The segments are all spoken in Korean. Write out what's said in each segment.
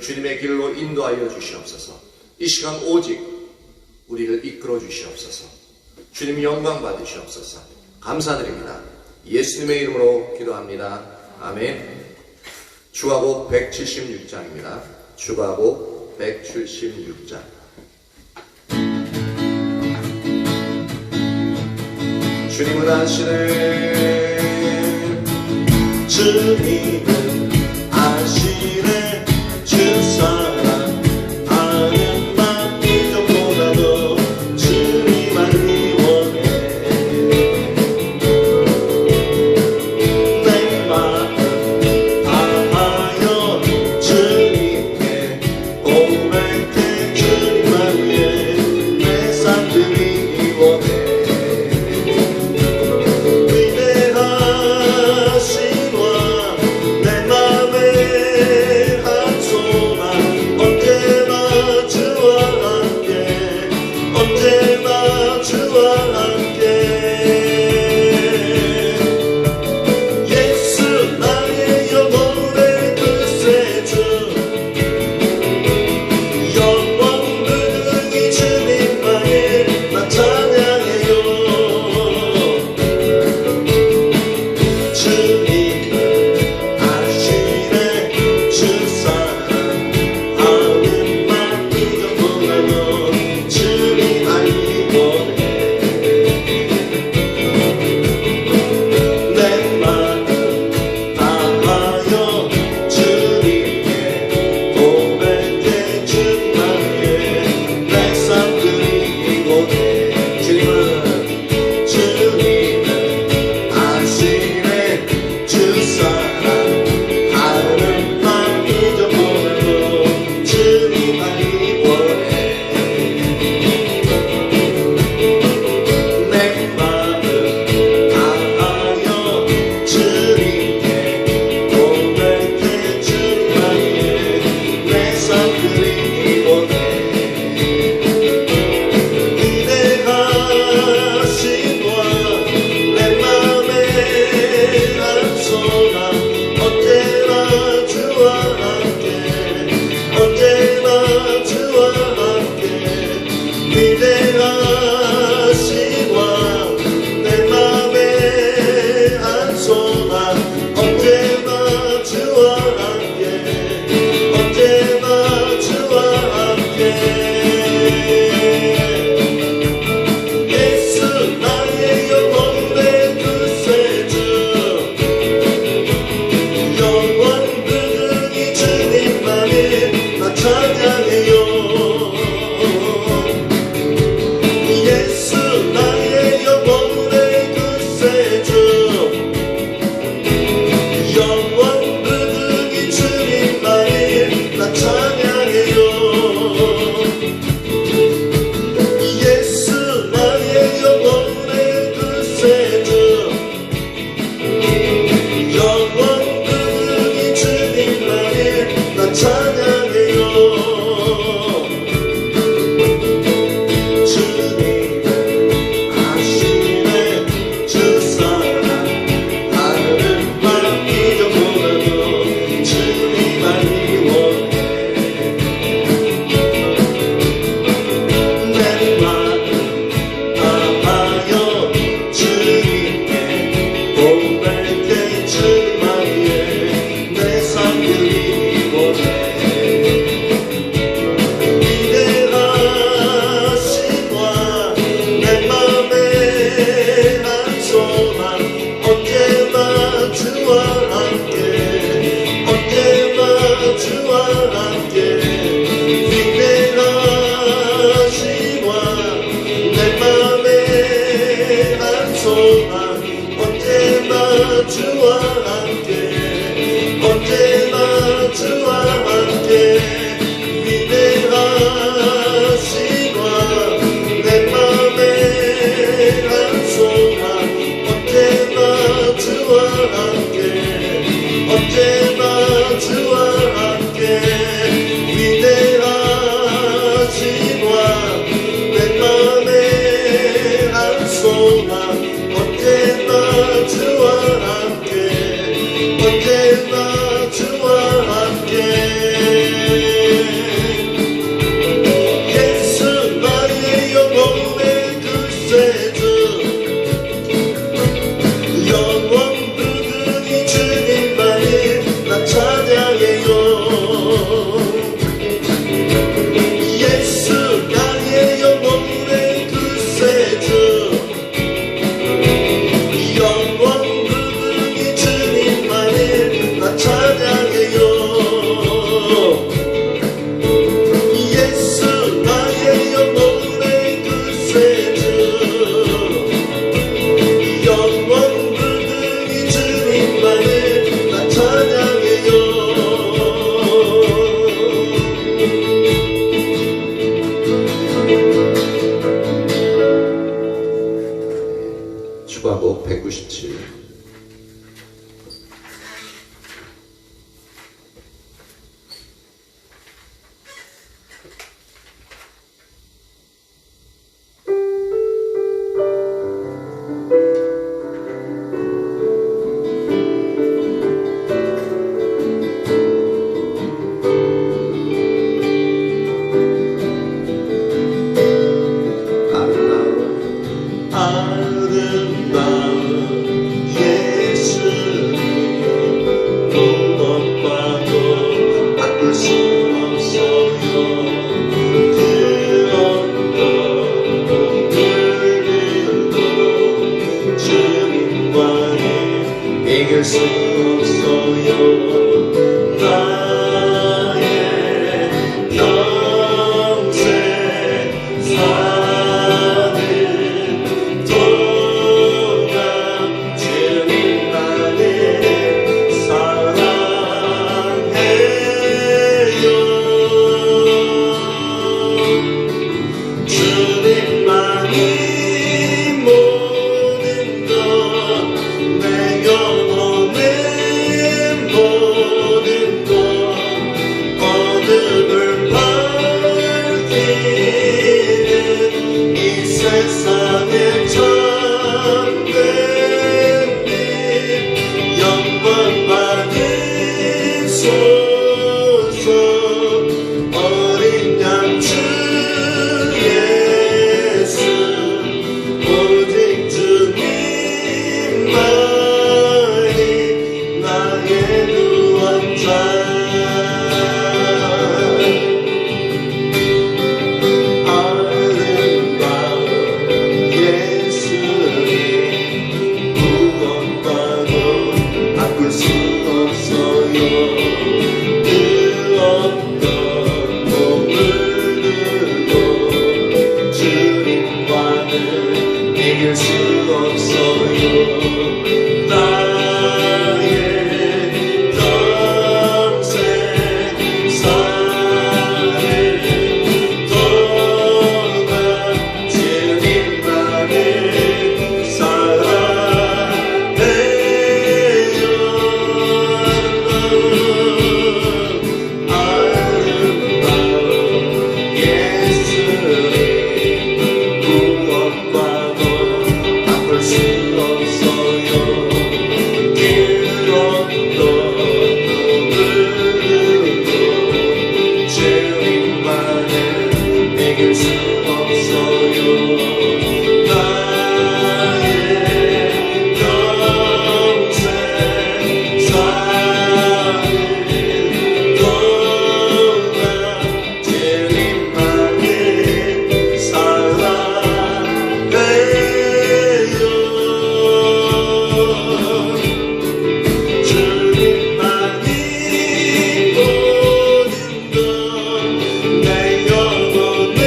주님의 길로 인도하여 주시옵소서. 이 시간 오직 우리를 이끌어 주시옵소서. 주님 영광 받으시옵소서. 감사드립니다. 예수님의 이름으로 기도합니다. 아멘. 주가곡 176장입니다. 주가곡 176장. 주님은 아시네, 주님은 아시네, 주 사랑하는 마음 이전보다도 주님만 원해. 내 마음 다하여 주님께 고백해. 주님만 위해 내 삶 드리기 원해. 고백해. 주님만 위해 내 삶 드리고 해. 바꿀 수 없어요. 그 어떤 물들도 주님과는 이길 수 없어요. 나의 평생 사는 동안 주님만을 사랑해요. 주님만이 모든 것, 내 영혼의 모든 것, 어둠을 밝히는 이 세상의 참된 빛, 영광 받으소서. 어린 양 주 예수, 오직 주님만이 나의 구원자. 아름다운 예수님 구원받고 바꿀 수 없어요. 그 어떤 보물들도 주님과는 이길 수 없어요. 나의 평생 사는 동안 주님만을 사랑해요. 아름다운 예수님 구원받고 바꿀 수 없어요. 그 어떤 누구도 주님만을 이길 수 없어요. 나의 평생 사는 동안 주님만을 사랑해요. 주님만이 모든 것, 내 영혼의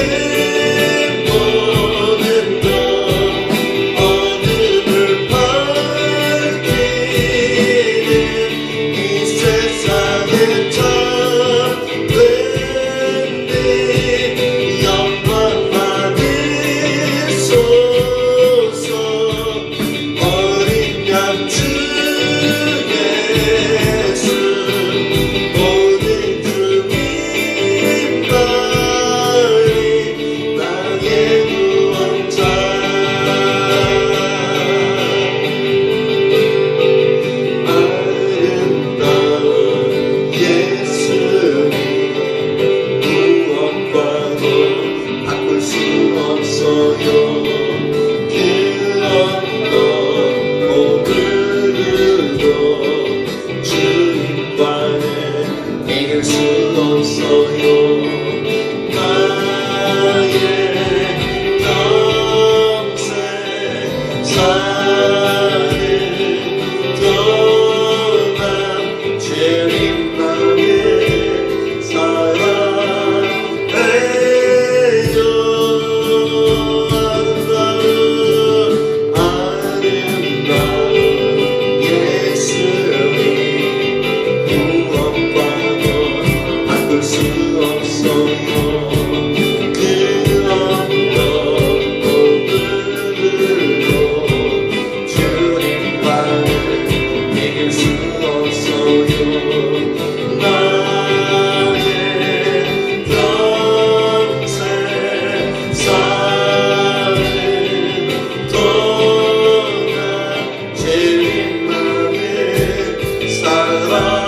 모든 것, 어둠을 밝히는 이 세상의 참된 빛, 영광 받으소서. 어린 양 주 예수, 오직 주님만이 나의 구원자. 아름다운 예수님 구원받고 바꿀 수 없어요. 그 어떤 모든 주님과는 이길 수 없어요. 나의 평생 사는 동안 주님만을 사랑해요. 아름다운 예수님 구원받고 바꿀 수 없어요. 그 어떤 모든 주님만을 이길 수 없어요. 나의 평생 사는 동안 주님만을 사랑해요.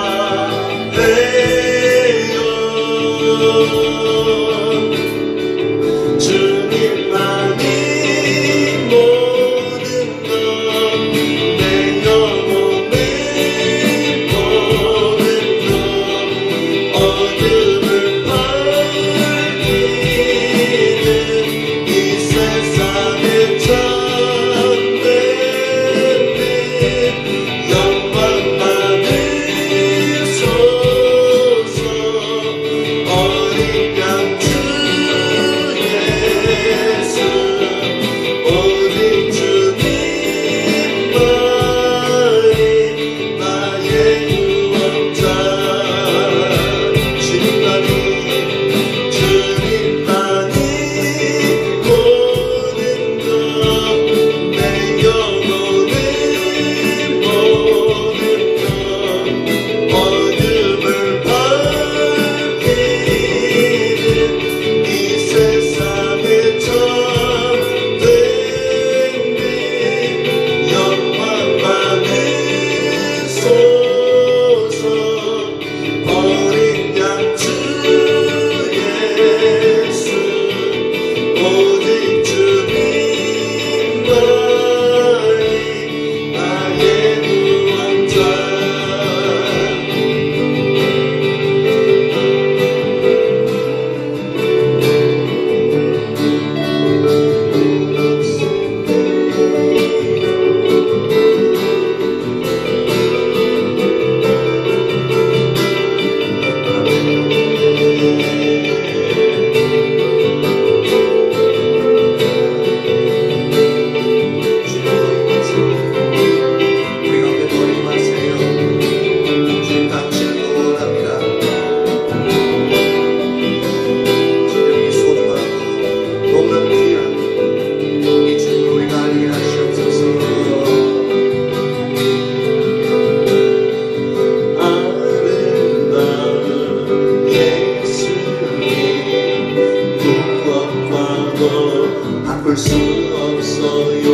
바꿀 수 없어요.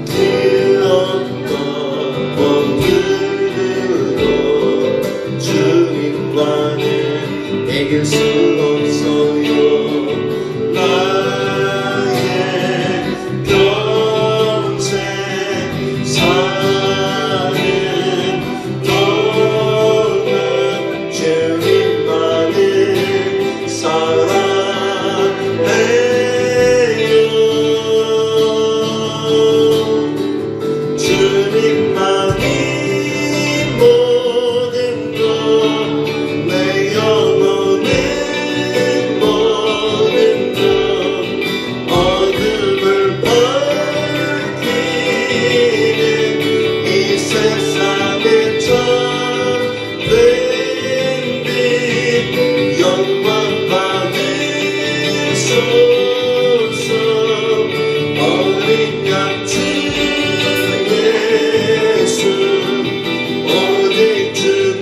그 어떤 원인으로 주님과는 이길 수 없어요. 나의 평생 사는 동안 주님만을 사랑해요. 주님만이 모든 것, 내 영혼은 모든 것, 어둠을 밝히는 이 세상의 참된 빛, 영광 받으소서. 어린 양 주 예수, 오직 주님만이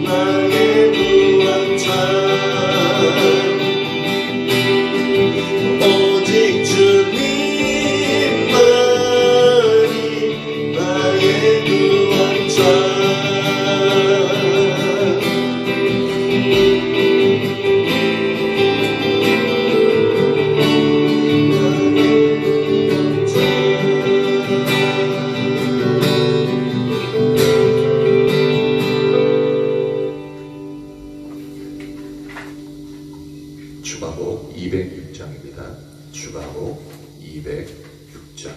나의 구원자. 오직 주님만이 나의 구원자. 주가복 206장입니다. 주가복 206장.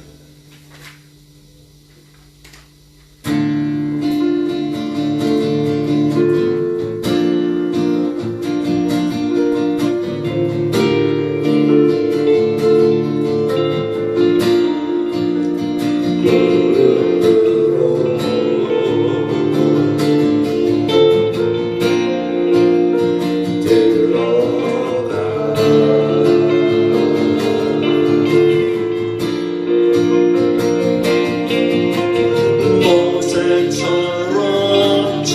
모세처럼 주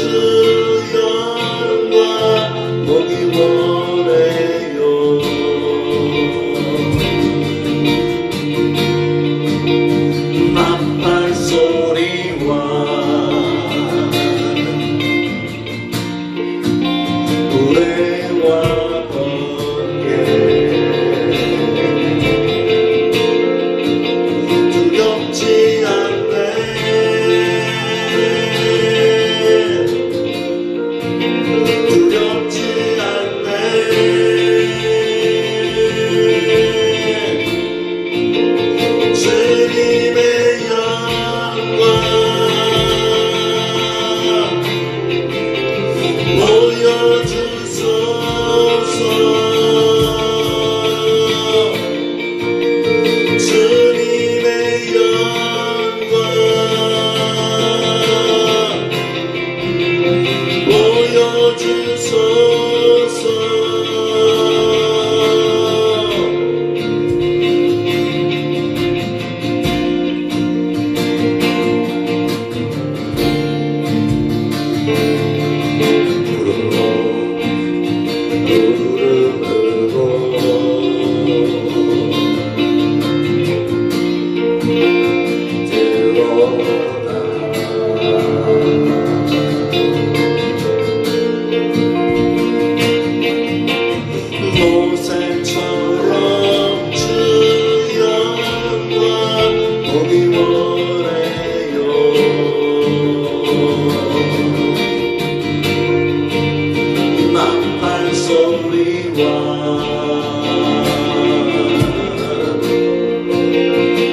영광 보기 원해요. 나팔 소리와 노래와 번개, 두렵지 않네. 두렵지 않네. 주님의 영광 보여주소서. 주님의 영광 보여주소서. 모세처럼 주 영광 보기 원해요. 나팔 소리와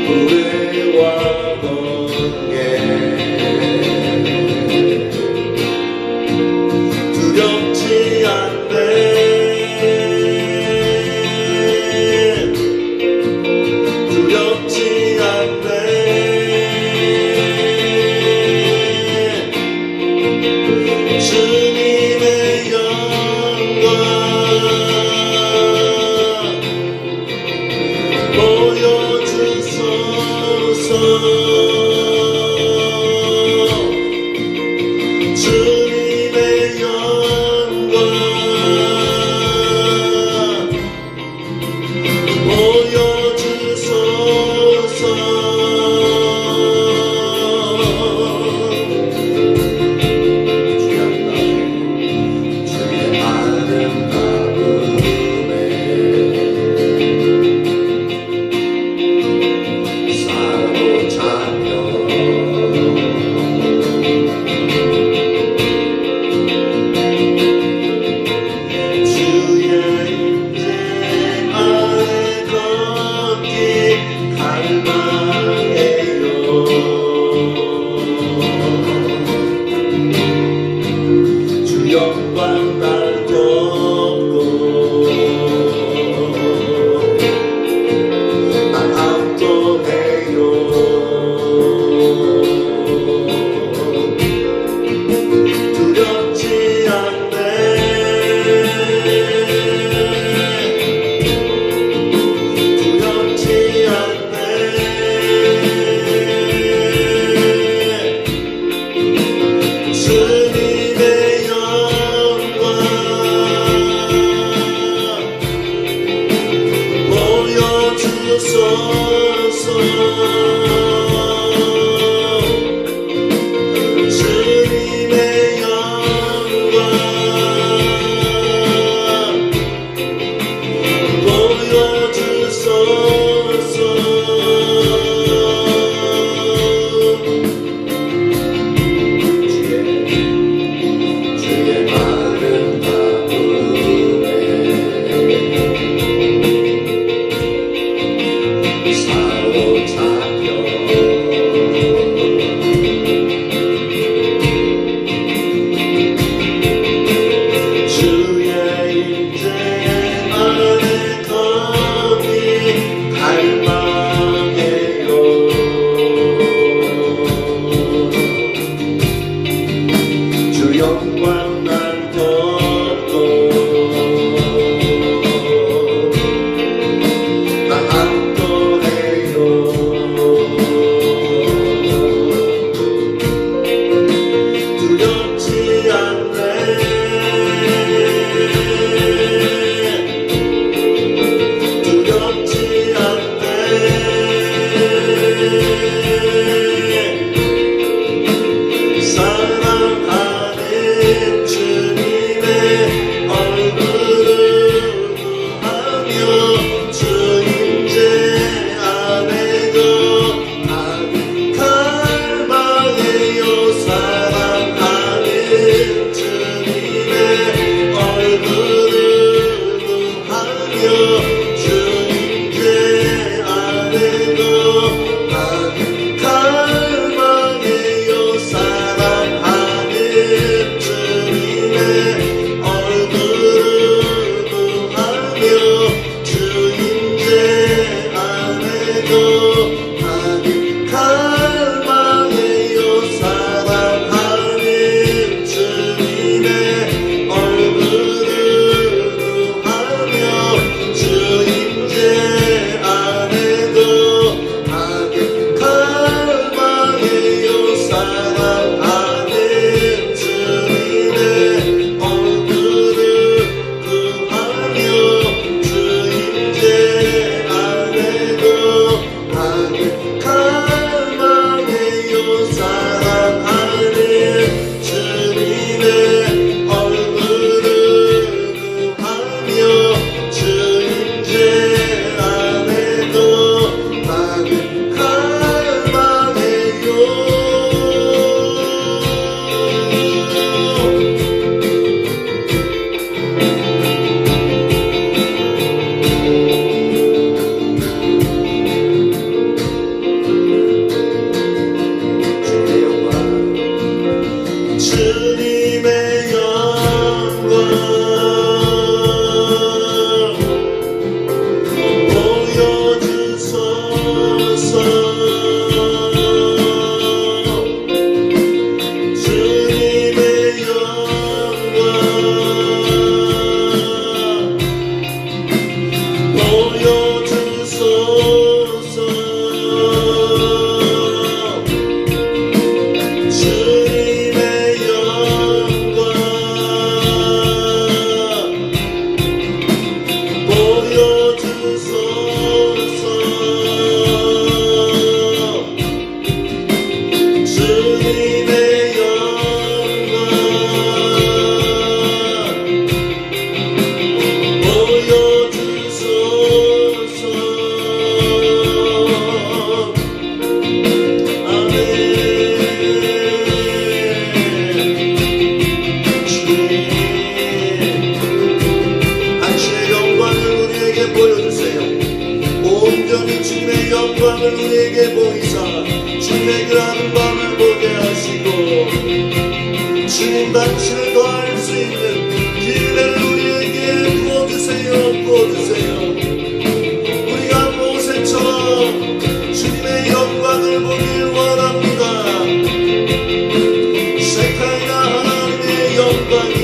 노래와 번개, 두렵지 않네. 두렵지 않네. 주님의 영광 영광 날 덮고 난 압도해요. 두렵지 않네. 두렵지 않네. 주님의 영광 보여주소서. 주님의 영광 보여주소서. 주의 마른 마음에 사로잡혀 주의 임재 안에 거기 갈망해요. 주 영광 날 덮고 나 압도해요. 두렵지 않네. 두렵지 않네. 사랑하는 주님의 얼굴을 구하며 주 임재 안에 거하는 갈망해요. 사랑하는 주님의 얼굴을 구하며 주 임재 안에 거하는 갈망해요. 사랑하는 주님의 얼굴을 구하며 주 임재 안에 거하는 갈망해요. 사랑하는 주님의 얼굴을 구하며 주 임재 안에 거하는 갈망해요. 사랑하는 주님의 얼굴을 구하며 주 임재 안에 거하는 갈망해요. 사랑하는 주님의 얼굴을 구하며 주 임재 안에 거하는 주님의 영광 보여주소서. 주님의 영광 보여주소서. 주님의 영광 보여주소서. 주님의 영광 보여주소서. 아멘. 당신의 영광을 우리에게 보여주세요. 온전히 주님의 영광을 우리에게 보이사 주님의 그 아름다움을 보게 하시고 주님 당신을 더할 수 있는 영광이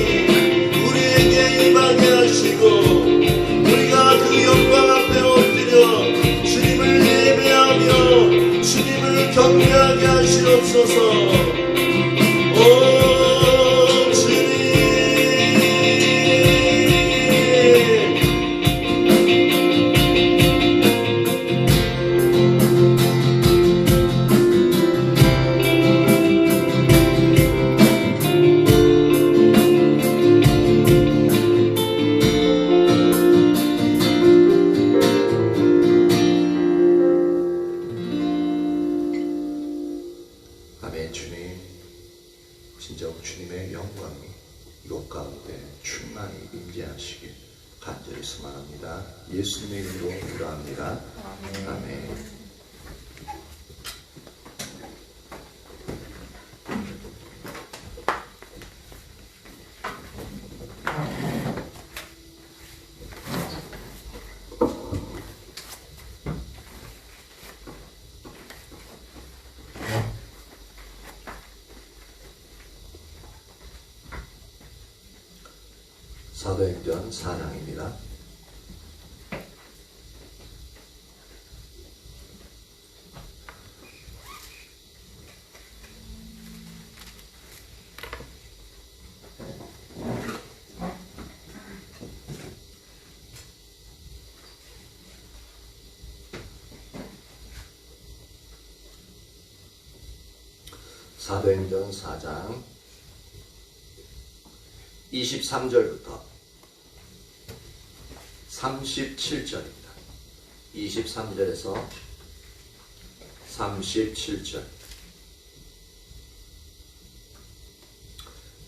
우리에게 임하게 하시고 우리가 그 영광 앞에 엎드려 주님을 예배하며 주님을 경배하게 하시옵소서. 오 주님, 아멘. 주님, 진정 주님의 영광이 이곳 가운데 충만히 임재하시길 간절히 소망합니다. 예수님의 이름으로 기도합니다. 아멘. 사도행전 4장입니다. 사도행전 4장 23절부터 37절입니다. 23절에서 37절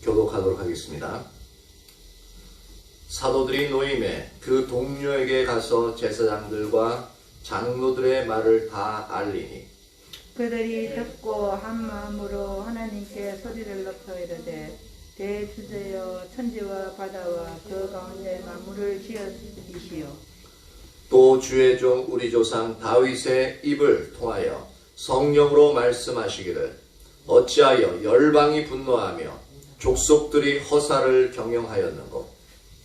교독하도록 하겠습니다. 사도들이 노임에 그 동료에게 가서 제사장들과 장로들의 말을 다 알리니 그들이 듣고 한 마음으로 하나님께 소리를 높여 이르되 대주제여 천지와 바다와 그 가운데 만물을 지으시오. 또 주의 종 우리 조상 다윗의 입을 통하여 성령으로 말씀하시기를 어찌하여 열방이 분노하며 족속들이 허사를 경영하였는고.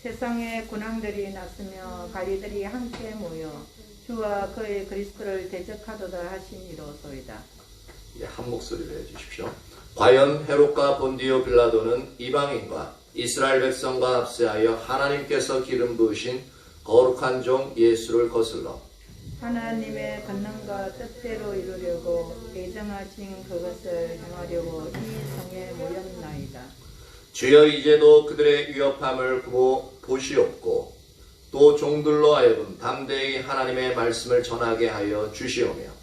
세상에 군왕들이 났으며 관리들이 함께 모여 주와 그의 그리스도를 대적하도다 하시니로소이다. 한 목소리로 해주십시오. 과연 헤롯과 본디오 빌라도는 이방인과 이스라엘 백성과 합세하여 하나님께서 기름 부으신 거룩한 종 예수를 거슬러 하나님의 권능과 뜻대로 이루려고 예정하신 그것을 행하려고 이 성에 모였나이다. 주여 이제도 그들의 위협함을 보시옵고 또 종들로 하여금 담대히 하나님의 말씀을 전하게 하여 주시오며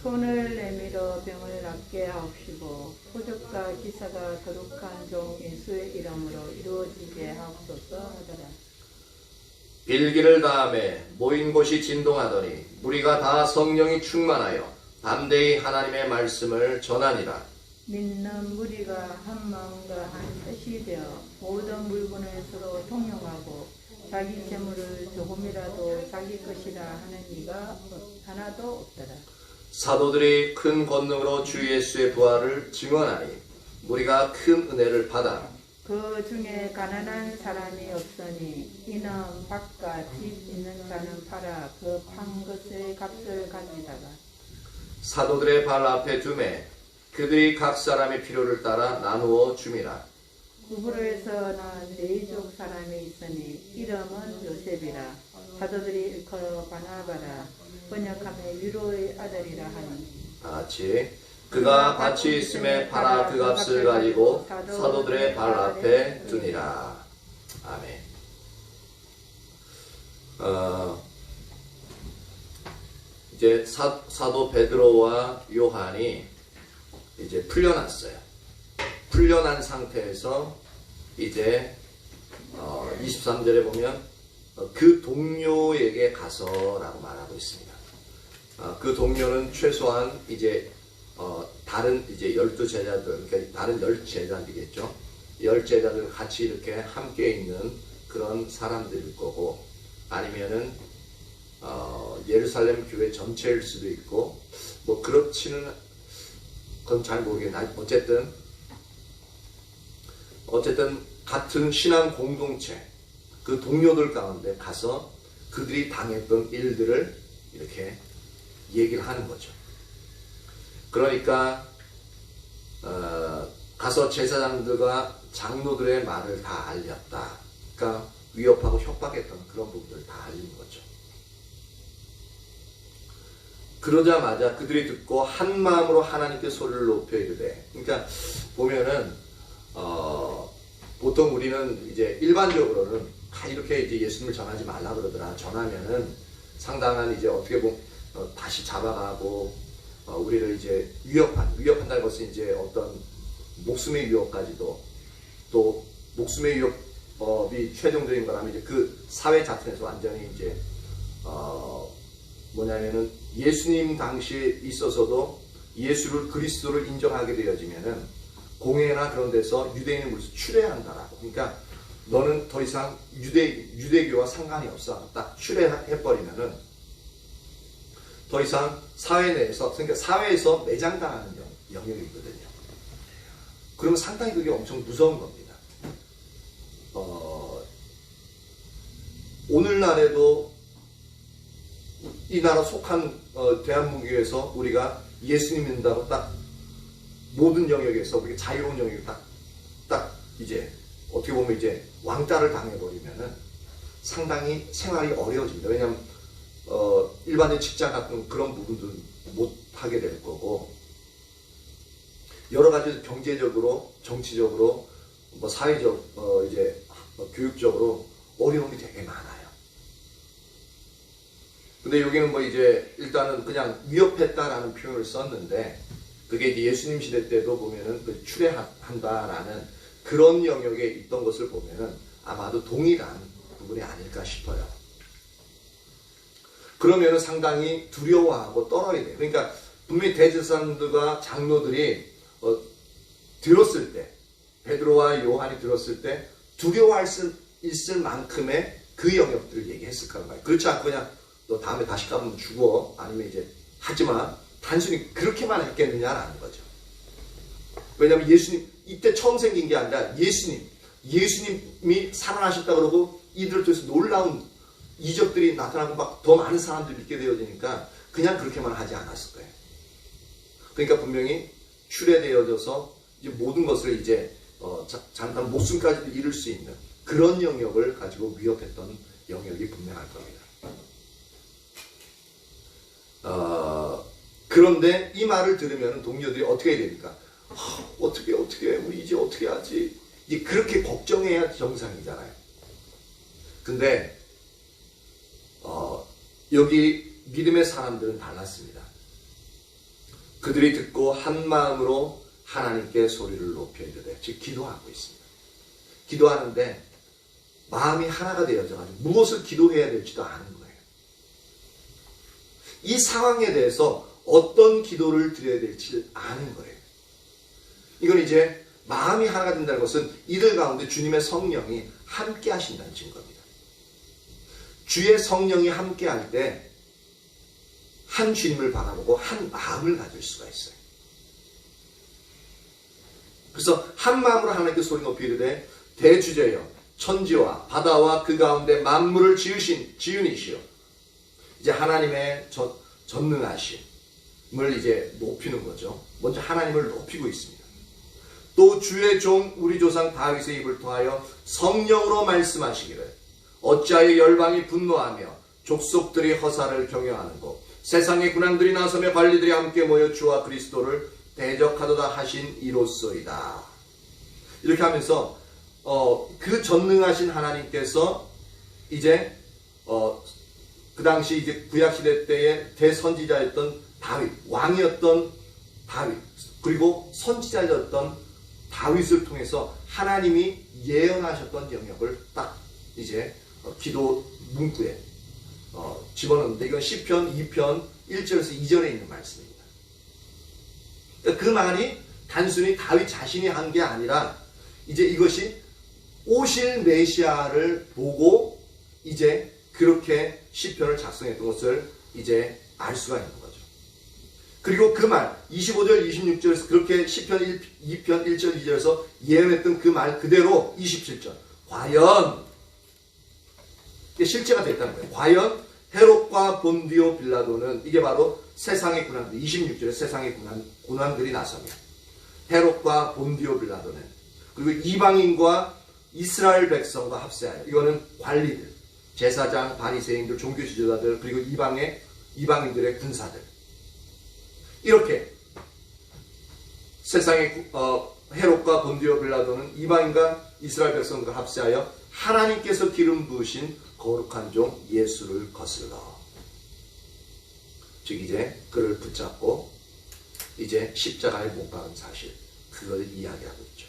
손을 내밀어 병을 낫게 하옵시고 표적과 기사가 거룩한 종 예수의 이름으로 이루어지게 하옵소서 하더라. 빌기를 다음에 모인 곳이 진동하더니 무리가 다 성령이 충만하여 담대히 하나님의 말씀을 전하니라. 믿는 무리가 한 마음과 한 뜻이 되어 모든 물건을 서로 통용하고 자기 재물을 조금이라도 자기 것이라 하는 이가 하나도 없더라. 사도들이 큰 권능으로 주 예수의 부활을 증언하니 무리가 큰 은혜를 받아 그 중에 가난한 사람이 없으니 이는 밭과 집 있는 자는 팔아 그 판 것의 값을 가지다가 사도들의 발 앞에 두매 그들이 각 사람의 필요를 따라 나누어 줌이라. 구브로에서 난 네족 사람이 있으니 이름은 요셉이라. 사도들이 일컬어 바나바라. 번역하면 유로의 아들이라 하니. 다같이 그가 밭이 있음에 팔아 그 값을 가지고 사도들의 발 앞에 두니라. 아멘. 이제 사도 베드로와 요한이 이제 풀려났어요. 풀려난 상태에서 이제 23절에 보면 그 동료에게 가서라고 말하고 있습니다. 그 동료는 최소한 이제 다른 이제 12제자들, 그러니까 다른 10제자들이겠죠. 10제자들 같이 이렇게 함께 있는 그런 사람들일 거고, 아니면은 예루살렘 교회 전체일 수도 있고, 뭐 그렇지는 그건 잘 모르겠나. 어쨌든 같은 신앙 공동체, 그 동료들 가운데 가서 그들이 당했던 일들을 이렇게 얘기를 하는 거죠. 그러니까 가서 제사장들과 장로들의 말을 다 알렸다. 그러니까 위협하고 협박했던 그런 부분들을 다 알린 거죠. 그러자마자 그들이 듣고 한 마음으로 하나님께 소리를 높여 이르되, 그러니까 보면은 보통 우리는 이제 일반적으로는 다 이렇게 이제 예수님을 전하지 말라 그러더라. 전하면은 상당한 이제 어떻게 보면 다시 잡아가고 우리를 이제 위협한다는 것은 이제 어떤 목숨의 위협까지도, 또 목숨의 위협이 최종적인 거라면 이제 그 사회 자체에서 완전히 이제 뭐냐면은 예수님 당시에 있어서도 예수를 그리스도를 인정하게 되어지면은 공회나 그런 데서 유대인을 물서 출애한다라고. 그러니까 너는 더 이상 유대교와 상관이 없어. 딱 출애해버리면은 더 이상 사회 내에서, 그러니까 사회에서 매장당하는 영역이거든요. 그러면 상당히 그게 엄청 무서운 겁니다. 오늘날에도 이 나라 속한 대한민국에서 우리가 예수님 믿는다고 딱 모든 영역에서 우리가 자유로운 영역이 딱 이제 어떻게 보면 이제 왕따를 당해버리면은 상당히 생활이 어려워집니다. 왜냐하면 일반적인 직장 같은 그런 부분도 못 하게 될 거고, 여러 가지 경제적으로, 정치적으로, 뭐 사회적, 이제 교육적으로 어려움이 되게 많아요. 근데 여기는 뭐 이제 일단은 그냥 위협했다라는 표현을 썼는데, 그게 이제 예수님 시대 때도 보면은 그 출애한다라는 그런 영역에 있던 것을 보면은 아마도 동일한 부분이 아닐까 싶어요. 그러면은 상당히 두려워하고 떨어야 돼요. 그러니까 분명히 대제사장들과 장로들이 들었을 때, 베드로와 요한이 들었을 때 두려워할 수 있을 만큼의 그 영역들을 얘기했을 거란 말이에요. 그렇지 않고 그냥 너 다음에 다시 가면 죽어, 아니면 이제 하지마, 단순히 그렇게만 했겠느냐라는 거죠. 왜냐하면 예수님, 이때 처음 생긴 게 아니라 예수님이 살아나셨다 그러고 이들을 통해서 놀라운 이적들이 나타나고 막 더 많은 사람들이 믿게 되어지니까 그냥 그렇게만 하지 않았을 거예요. 그러니까 분명히 출애되어져서 이제 모든 것을 이제 잠깐 목숨까지도 잃을 수 있는 그런 영역을 가지고 위협했던 영역이 분명할 겁니다. 그런데 이 말을 들으면 동료들이 어떻게 해야 됩니까? 어떻게 우리 이제 어떻게 하지? 이제 그렇게 걱정해야 정상이잖아요. 근데 여기 믿음의 사람들은 달랐습니다. 그들이 듣고 한 마음으로 하나님께 소리를 높여 이르되, 즉 기도하고 있습니다. 기도하는데 마음이 하나가 되어져가지고 무엇을 기도해야 될지도 아는 거예요. 이 상황에 대해서 어떤 기도를 드려야 될지 아는 거예요. 이건 이제 마음이 하나가 된다는 것은 이들 가운데 주님의 성령이 함께 하신다는 증거입니다. 주의 성령이 함께 할 때 한 주님을 바라보고 한 마음을 가질 수가 있어요. 그래서 한 마음으로 하나님께 소리 높이 이르되, 대주제여 천지와 바다와 그 가운데 만물을 지은 이시여. 이제 하나님의 전능하심을 이제 높이는 거죠. 먼저 하나님을 높이고 있습니다. 또 주의 종 우리 조상 다윗의 입을 통하여 성령으로 말씀하시기를, 어찌하여 열방이 분노하며 족속들이 허사를 경영하는고 세상의 군왕들이 나서며 관리들이 함께 모여 주와 그리스도를 대적하도다 하신 이로소이다. 이렇게 하면서 그 전능하신 하나님께서 이제 그 당시 이제 구약 시대 때의 대선지자였던 다윗, 왕이었던 다윗, 그리고 선지자였던 다윗을 통해서 하나님이 예언하셨던 영역을 딱 이제 기도 문구에 집어넣는데, 이건 시편 2편 1절에서 2절에 있는 말씀입니다. 그러니까 그 말이 단순히 다윗 자신이 한 게 아니라 이제 이것이 오실 메시아를 보고 이제 그렇게 시편을 작성했던 것을 이제 알 수가 있는 거죠. 그리고 그 말 25절 26절에서 그렇게 시편 2편 1절 2절에서 예언했던 그 말 그대로 27절 과연 이게 실제가 됐다는 거예요. 과연 헤롯과 본디오 빌라도는 이게 바로 세상의 군왕들 26절에 세상의 군왕들이 나서며 헤롯과 본디오 빌라도는 그리고 이방인과 이스라엘 백성과 합세하여 이거는 관리들 제사장 바리새인들 종교 지도자들 그리고 이방인들의 군사들 이렇게 세상의 헤롯과 본디오 빌라도는 이방인과 이스라엘 백성과 합세하여 하나님께서 기름 부으신 거룩한 종 예수를 거슬러 즉 이제 그를 붙잡고 이제 십자가에 못 박은 사실 그걸 이야기하고 있죠.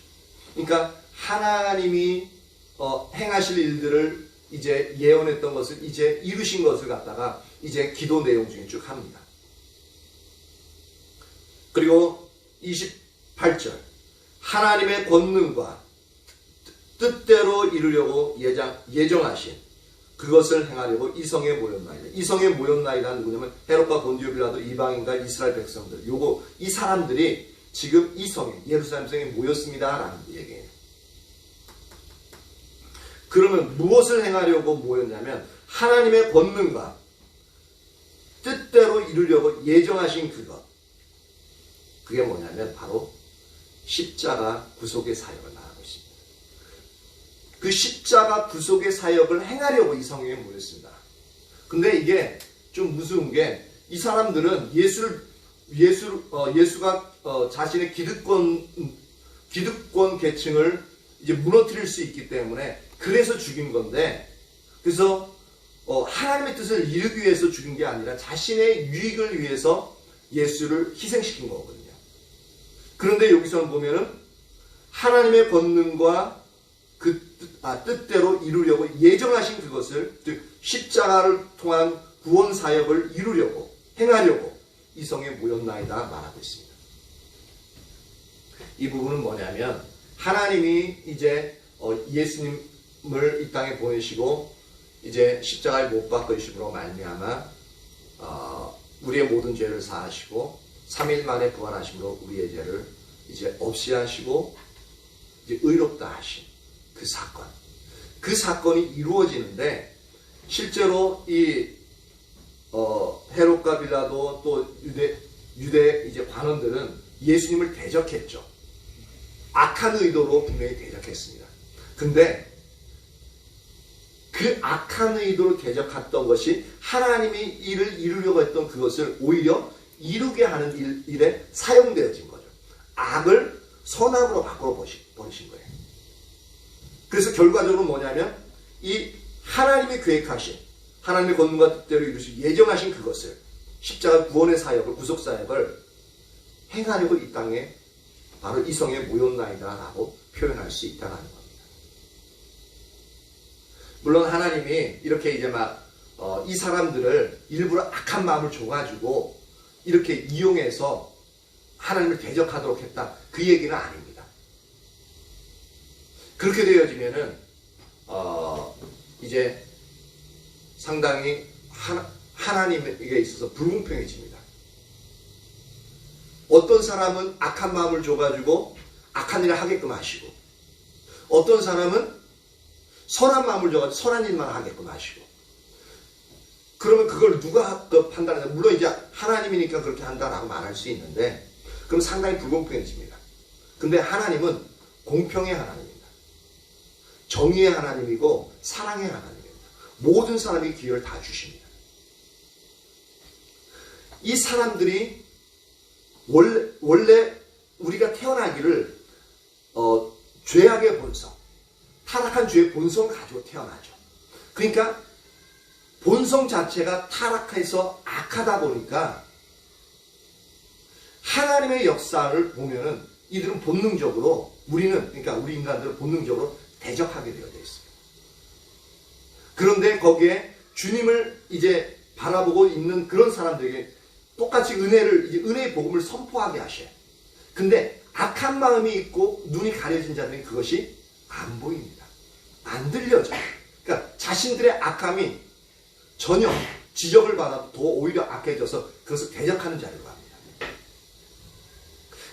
그러니까 하나님이 행하실 일들을 이제 예언했던 것을 이제 이루신 것을 갖다가 이제 기도 내용 중에 쭉 합니다. 그리고 28절 하나님의 권능과 뜻대로 이루려고 예정하신 그것을 행하려고 이성에 모였나이다. 이성에 모였나이다는 누구냐면 헤롯과 본디오 빌라도 이방인과 이스라엘 백성들 이 사람들이 지금 이성에 예루살렘 성에 모였습니다라는 얘기예요. 그러면 무엇을 행하려고 모였냐면 하나님의 권능과 뜻대로 이루려고 예정하신 그것 그게 뭐냐면 바로 십자가 구속의 사역을 말하고 있습니다. 그 십자가 구속의 사역을 행하려고 이 성에 모였습니다. 근데 이게 좀 무서운 게 이 사람들은 예수가 자신의 기득권 계층을 이제 무너뜨릴 수 있기 때문에 그래서 죽인 건데 그래서 하나님의 뜻을 이루기 위해서 죽인 게 아니라 자신의 유익을 위해서 예수를 희생시킨 거거든요. 그런데 여기서는 보면은 하나님의 권능과 그 뜻대로 이루려고 예정하신 그것을 즉 십자가를 통한 구원 사역을 이루려고 행하려고 이 성에 모였나이다 말하고 있습니다. 이 부분은 뭐냐면 하나님이 이제 예수님을 이 땅에 보내시고 이제 십자가에 못 박으심으로 말미암아 우리의 모든 죄를 사하시고 3일 만에 부활하심으로 우리의 죄를 이제 없이 하시고 이제 의롭다 하신 그 사건이 이루어지는데 실제로 이 헤롯과 빌라도 또 유대 이제 관원들은 예수님을 대적했죠. 악한 의도로 분명히 대적했습니다. 근데 그 악한 의도로 대적했던 것이 하나님이 이를 이루려고 했던 그것을 오히려 이루게 하는 일에 사용되어진 거죠. 악을 선악으로 바꾸어 버리신 거예요. 그래서 결과적으로 뭐냐면 이 하나님이 계획하신 하나님의 권능과 뜻대로 이루시 예정하신 그것을 십자가 구원의 사역을 구속 사역을 행하려고 이 땅에 바로 이 성에 모였나이다 라고 표현할 수 있다는 겁니다. 물론 하나님이 이렇게 이제 이 사람들을 일부러 악한 마음을 줘가지고 이렇게 이용해서 하나님을 대적하도록 했다 그 얘기는 아닙니다. 그렇게 되어지면은 이제 상당히 하나님에게 있어서 불공평해집니다. 어떤 사람은 악한 마음을 줘가지고 악한 일을 하게끔 하시고 어떤 사람은 선한 마음을 줘가지고 선한 일만 하게끔 하시고 그러면 그걸 누가 판단하냐 물론 이제 하나님이니까 그렇게 한다라고 말할 수 있는데 그럼 상당히 불공평해집니다. 근데 하나님은 공평의 하나님입니다. 정의의 하나님이고 사랑의 하나님입니다. 모든 사람에게 기회를 다 주십니다. 이 사람들이 원래 우리가 태어나기를 죄악의 본성, 타락한 죄의 본성을 가지고 태어나죠. 그러니까 본성 자체가 타락해서 악하다 보니까 하나님의 역사를 보면은 이들은 본능적으로 그러니까 우리 인간들은 본능적으로 대적하게 되어 있습니다. 그런데 거기에 주님을 이제 바라보고 있는 그런 사람들에게 똑같이 은혜의 복음을 선포하게 하셔요. 근데 악한 마음이 있고 눈이 가려진 자들은 그것이 안 보입니다. 안 들려져요. 그러니까 자신들의 악함이 전혀 지적을 받아도 더 오히려 악해져서 그것을 대적하는 자리로 갑니다.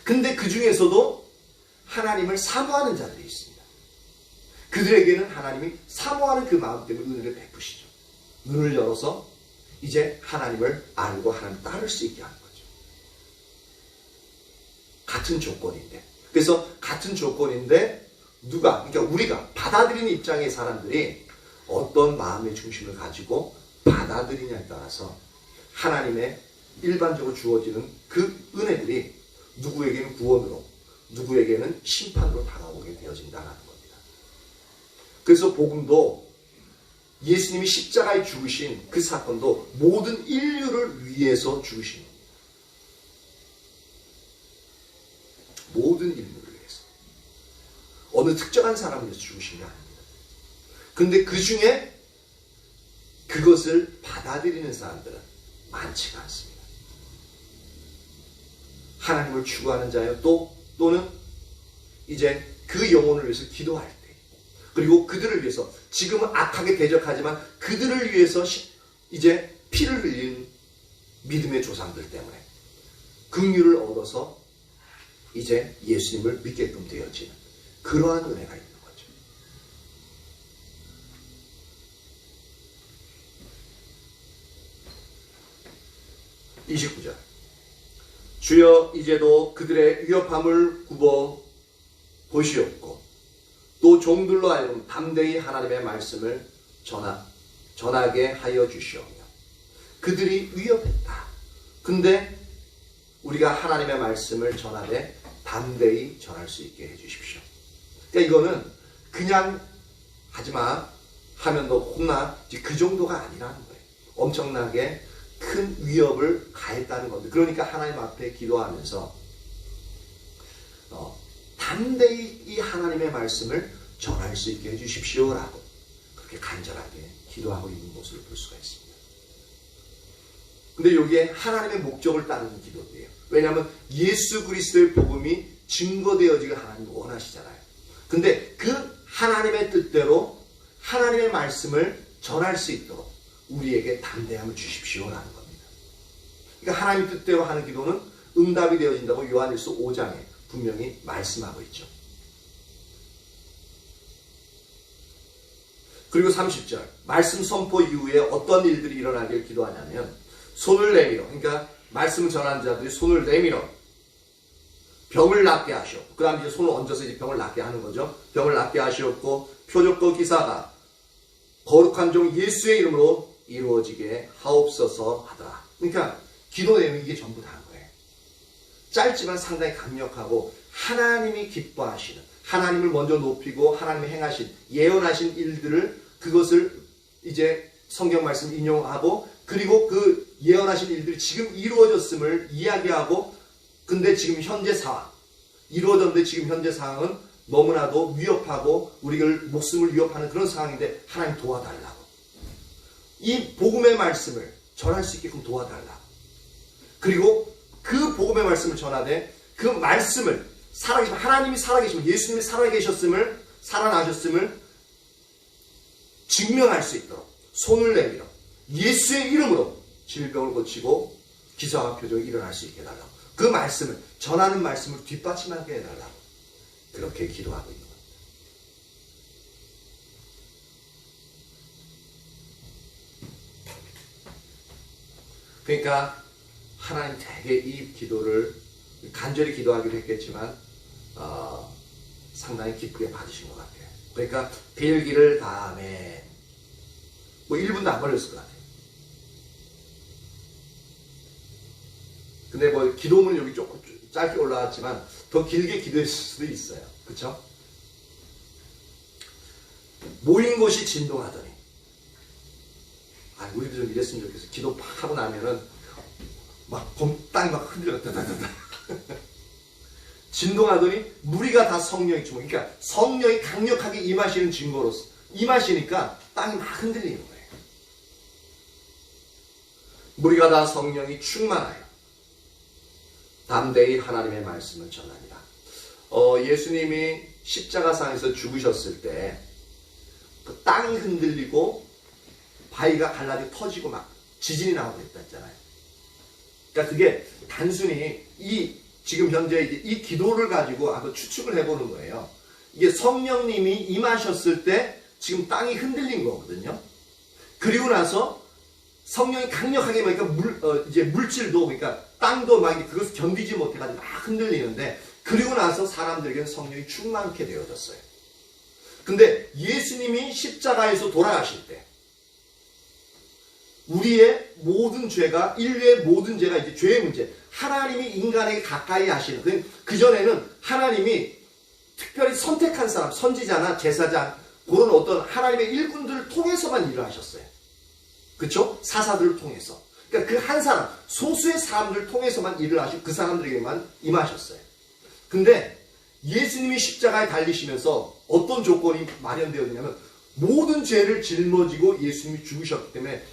근데 그 중에서도 하나님을 사모하는 자들이 있습니다. 그들에게는 하나님이 사모하는 그 마음 때문에 은혜를 베푸시죠. 눈을 열어서 이제 하나님을 알고 하나님을 따를 수 있게 하는 거죠. 같은 조건인데. 그래서 같은 조건인데 그러니까 우리가 받아들이는 입장의 사람들이 어떤 마음의 중심을 가지고 받아들이냐에 따라서 하나님의 일반적으로 주어지는 그 은혜들이 누구에게는 구원으로, 누구에게는 심판으로 다가오게 되어진다는 겁니다. 그래서 복음도 예수님이 십자가에 죽으신 그 사건도 모든 인류를 위해서 죽으신 겁니다. 모든 인류를 위해서. 어느 특정한 사람을 위해서 죽으신 게 아닙니다. 근데 그 중에 그것을 받아들이는 사람들은 많지가 않습니다. 하나님을 추구하는 자여 또는 이제 그 영혼을 위해서 기도할 때, 그리고 그들을 위해서 지금은 악하게 대적하지만 그들을 위해서 이제 피를 흘린 믿음의 조상들 때문에 긍휼을 얻어서 이제 예수님을 믿게끔 되어지는 그러한 은혜가 있는 거죠. (29절) 주여 이제도 그들의 위협함을 굽어 보시옵고 또 종들로 하여금 담대히 하나님의 말씀을 전하게 하여 주시오며. 그들이 위협했다. 근데 우리가 하나님의 말씀을 전하되 담대히 전할 수 있게 해주십시오. 그러니까 이거는 그냥 하지마 하면 너 혼나 그 정도가 아니라는 거예요. 엄청나게 큰 위협을 가했다는 건데, 그러니까 하나님 앞에 기도하면서 담대히 이 하나님의 말씀을 전할 수 있게 해주십시오라고 그렇게 간절하게 기도하고 있는 모습을 볼 수가 있습니다. 근데 여기에 하나님의 목적을 따르는 기도인데요. 왜냐하면 예수 그리스도의 복음이 증거되어지길 하나님이 원하시잖아요. 근데 그 하나님의 뜻대로 하나님의 말씀을 전할 수 있도록 우리에게 담대함을 주십시오라는 겁니다. 그러니까 하나님의 뜻대로 하는 기도는 응답이 되어진다고 요한일서 5장에 분명히 말씀하고 있죠. 그리고 30절 말씀 선포 이후에 어떤 일들이 일어나길 기도하냐면 손을 내밀어, 그러니까 말씀을 전하는 자들이 손을 내밀어 병을 낫게 하시옵고, 그 다음 이제 손을 얹어서 이제 병을 낫게 하는 거죠. 병을 낫게 하시옵고 표적과 기사가 거룩한 종 예수의 이름으로 이루어지게 하옵소서 하더라. 그러니까 기도 내용이 이게 전부 다인 거예요. 짧지만 상당히 강력하고 하나님이 기뻐하시는, 하나님을 먼저 높이고 하나님이 행하신 예언하신 일들을, 그것을 이제 성경 말씀 인용하고, 그리고 그 예언하신 일들이 지금 이루어졌음을 이야기하고, 근데 지금 현재 상황, 이루어졌는데 지금 현재 상황은 너무나도 위협하고 우리를 목숨을 위협하는 그런 상황인데 하나님 도와달라고, 이 복음의 말씀을 전할 수 있게끔 도와달라고, 그리고 그 복음의 말씀을 전하되 그 말씀을 살아계시면, 하나님이 살아계시면, 예수님이 살아계셨음을, 살아나셨음을 증명할 수 있도록 손을 내밀어 예수의 이름으로 질병을 고치고 기사와 표적이 일어날 수 있게 해달라고, 그 말씀을, 전하는 말씀을 뒷받침하게 해달라고 그렇게 기도하고 있는 겁니다. 그러니까 하나님 되게 이 기도를 간절히 기도하기도 했겠지만 상당히 기쁘게 받으신 것 같아요. 그러니까 빌기를 다음에 뭐 1분도 안 걸렸을 것 같아요. 근데 뭐 기도문은 여기 조금 짧게 올라왔지만 더 길게 기도했을 수도 있어요. 그렇죠? 모인 곳이 진동하더니, 우리도 좀 이랬으면 좋겠어. 기도 팍 하고 나면은 막 땅이 막 흔들렸다. 진동하더니 무리가 다 성령이 충만, 그러니까 성령이 강력하게 임하시는 증거로서 임하시니까 땅이 막 흔들리는 거예요. 무리가 다 성령이 충만하여 담대히 하나님의 말씀을 전하니라. 예수님이 십자가상에서 죽으셨을 때 그 땅이 흔들리고 바위가 갈라져 터지고 막 지진이 나오고 했다 했잖아요. 그러니까 그게 단순히 이 지금 현재 이제 이 기도를 가지고 한번 추측을 해보는 거예요. 이게 성령님이 임하셨을 때 지금 땅이 흔들린 거거든요. 그리고 나서 성령이 강력하게 그러니까 이제 물질도 그러니까 땅도 막 그것을 견디지 못해가지고 막 흔들리는데 그리고 나서 사람들에게는 성령이 충만케 되어졌어요. 근데 예수님이 십자가에서 돌아가실 때 우리의 모든 죄가 인류의 모든 죄가 이제 죄의 문제 하나님이 인간에게 가까이 하시는 그 전에는 하나님이 특별히 선택한 사람 선지자나 제사장 그런 어떤 하나님의 일꾼들을 통해서만 일을 하셨어요. 그렇죠? 사사들을 통해서 그러니까 그 한 사람 소수의 사람들을 통해서만 일을 하시고 그 사람들에게만 임하셨어요. 근데 예수님이 십자가에 달리시면서 어떤 조건이 마련되었냐면 모든 죄를 짊어지고 예수님이 죽으셨기 때문에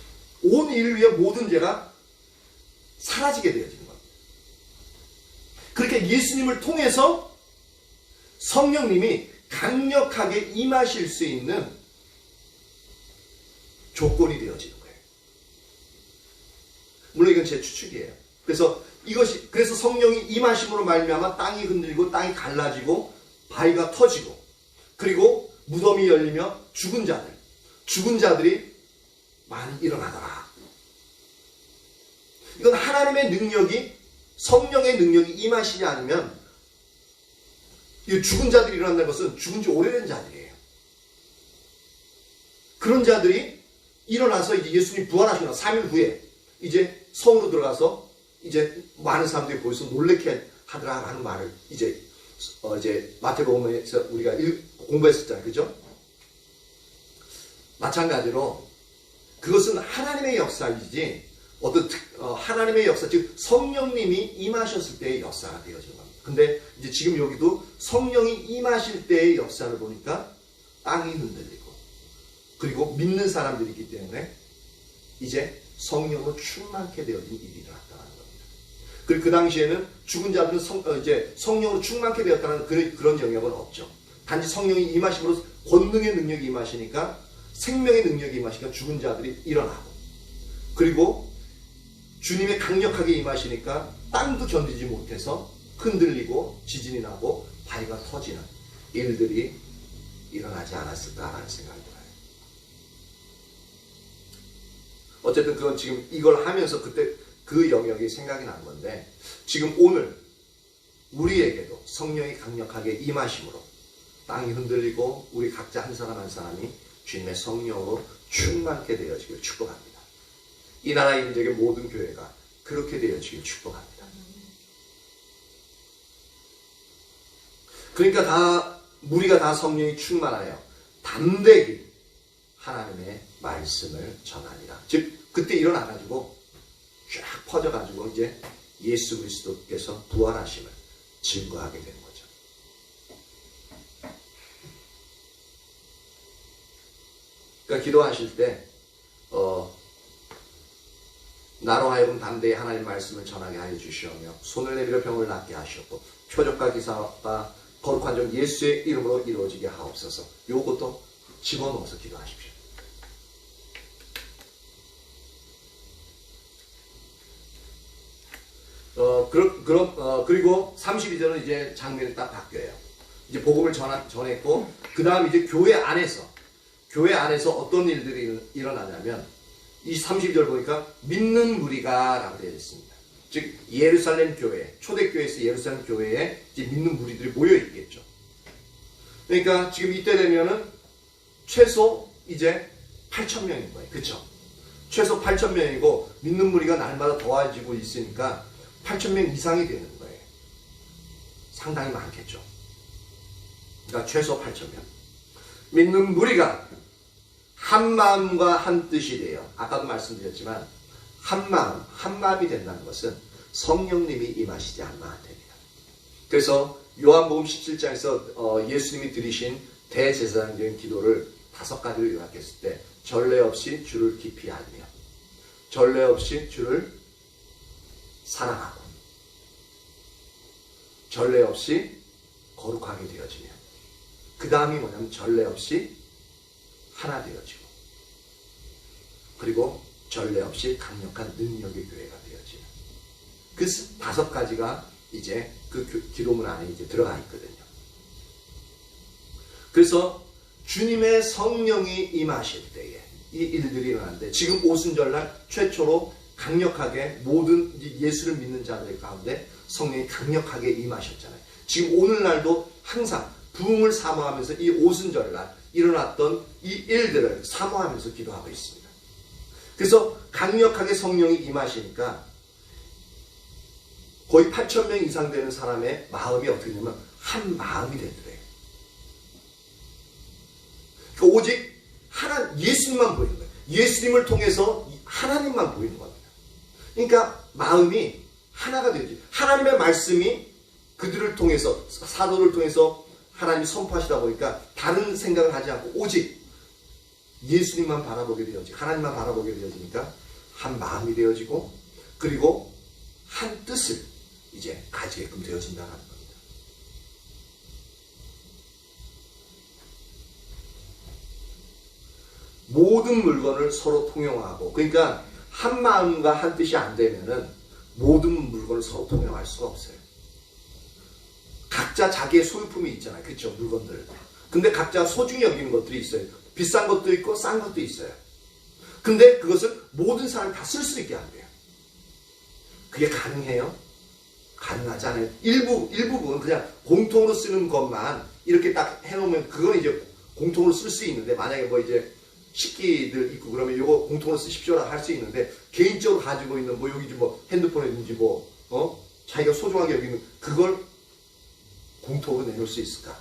온 인류의 모든 죄가 사라지게 되어진 겁니다. 그렇게 예수님을 통해서 성령님이 강력하게 임하실 수 있는 조건이 되어지는 거예요. 물론 이건 제 추측이에요. 그래서 성령이 임하심으로 말미암아 땅이 흔들리고 땅이 갈라지고 바위가 터지고 그리고 무덤이 열리며 죽은 자들이 많이 일어나더라. 이건 하나님의 능력이 성령의 능력이 임하시지 않으면 이 죽은 자들이 일어난다는 것은 죽은 지 오래된 자들이에요. 그런 자들이 일어나서 이제 예수님이 부활하시고 나서 3일 후에 이제 성으로 들어가서 이제 많은 사람들이 보여서 놀래게 하더라라는 말을 이제 마태복음에서 우리가 공부했었잖아요. 그죠? 마찬가지로 그것은 하나님의 역사이지 어떤 하나님의 역사, 즉 성령님이 임하셨을 때의 역사가 되어진 겁니다. 근데 이제 지금 여기도 성령이 임하실 때의 역사를 보니까 땅이 흔들리고 그리고 믿는 사람들이기 때문에 이제 성령으로 충만케 되어진 일이 일어났다는 겁니다. 그리고 그 당시에는 죽은 자들은 이제 성령으로 충만케 되었다는 그런 영역은 없죠. 단지 성령이 임하심으로 권능의 능력이 임하시니까 생명의 능력이 임하시니까 죽은 자들이 일어나고 그리고 주님의 강력하게 임하시니까 땅도 견디지 못해서 흔들리고 지진이 나고 바위가 터지는 일들이 일어나지 않았을까라는 생각이 들어요. 어쨌든 그건 지금 이걸 하면서 그때 그 영역이 생각이 난 건데 지금 오늘 우리에게도 성령이 강력하게 임하심으로 땅이 흔들리고 우리 각자 한 사람 한 사람이 주님의 성령으로 충만케 되어지길 축복합니다. 이 나라 인적의 모든 교회가 그렇게 되어지길 축복합니다. 그러니까 우리가 다 성령이 충만하여 담대히 하나님의 말씀을 전하리라. 즉 그때 일어나가지고 쫙 퍼져가지고 이제 예수 그리스도께서 부활하심을 증거하게 되는 거죠. 그러니까 기도하실 때 나로 하여금 담대히 하나님의 말씀을 전하게 하여 주시오며 손을 내밀어 병을 낫게 하시옵고 표적과 기사와 거룩한 종 예수의 이름으로 이루어지게 하옵소서. 요것도 집어넣어서 기도하십시오. 그리고 32절은 이제 장면이 딱 바뀌어요. 이제 복음을 전했고 그 다음 이제 교회 안에서 어떤 일들이 일어나냐면 이 32절 보니까 믿는 무리가 라고 되어 있습니다. 즉 예루살렘 교회, 초대교회에서 예루살렘 교회에 이제 믿는 무리들이 모여 있겠죠. 그러니까 지금 이때 되면은 최소 이제 8,000명인 거예요. 그렇죠? 최소 8,000명이고 믿는 무리가 날마다 더해지고 있으니까 8,000명 이상이 되는 거예요. 상당히 많겠죠. 그러니까 최소 8,000명. 믿는 무리가 한 마음과 한 뜻이 돼요. 아까도 말씀드렸지만 한 마음이 된다는 것은 성령님이 임하시지 않나 됩니다. 그래서 요한복음 17장에서 예수님이 드리신 대제사장적인 기도를 5가지로 요약했을 때 전례 없이 주를 깊이 알며 전례 없이 주를 사랑하고 전례 없이 거룩하게 되어지며 그 다음이 뭐냐면 전례 없이 하나 되어지고 그리고 전례 없이 강력한 능력의 교회가 되어지는 그 5가지가 이제 그 기도문 안에 이제 들어가 있거든요. 그래서 주님의 성령이 임하실 때에 이 일들이 일어나는데, 지금 오순절날 최초로 강력하게 모든 예수를 믿는 자들 가운데 성령이 강력하게 임하셨잖아요. 지금 오늘날도 항상 부흥을 사모하면서 이 오순절날 일어났던 이 일들을 사모하면서 기도하고 있습니다. 그래서 강력하게 성령이 임하시니까 거의 8,000명 이상 되는 사람의 마음이 어떻게 되냐면 한 마음이 되더래요. 그러니까 오직 예수님만 보이는 거예요. 예수님을 통해서 하나님만 보이는 겁니다. 그러니까 마음이 하나가 되지. 하나님의 말씀이 그들을 통해서, 사도를 통해서 하나님이 선포하시다 보니까 다른 생각을 하지 않고 오직 예수님만 바라보게 되어지고 하나님만 바라보게 되어지니까 한 마음이 되어지고, 그리고 한 뜻을 이제 가지게끔 되어진다는 겁니다. 모든 물건을 서로 통용하고, 그러니까 한 마음과 한 뜻이 안 되면은 모든 물건을 서로 통용할 수가 없어요. 각자 자기의 소유품이 있잖아요. 그렇죠? 물건들. 근데 각자 소중히 여기는 것들이 있어요. 비싼 것도 있고 싼 것도 있어요. 근데 그것을 모든 사람이 다 쓸 수 있게 안 돼요. 그게 가능해요? 가능하지 않아요. 일부분 그냥 공통으로 쓰는 것만 이렇게 딱 해놓으면 그건 이제 공통으로 쓸 수 있는데, 만약에 뭐 이제 식기들 있고 그러면 이거 공통으로 쓰십시오라 할 수 있는데, 개인적으로 가지고 있는 뭐 여기 뭐 핸드폰이든지 자기가 소중하게 여기는 그걸 공통으로 내놓을 수 있을까?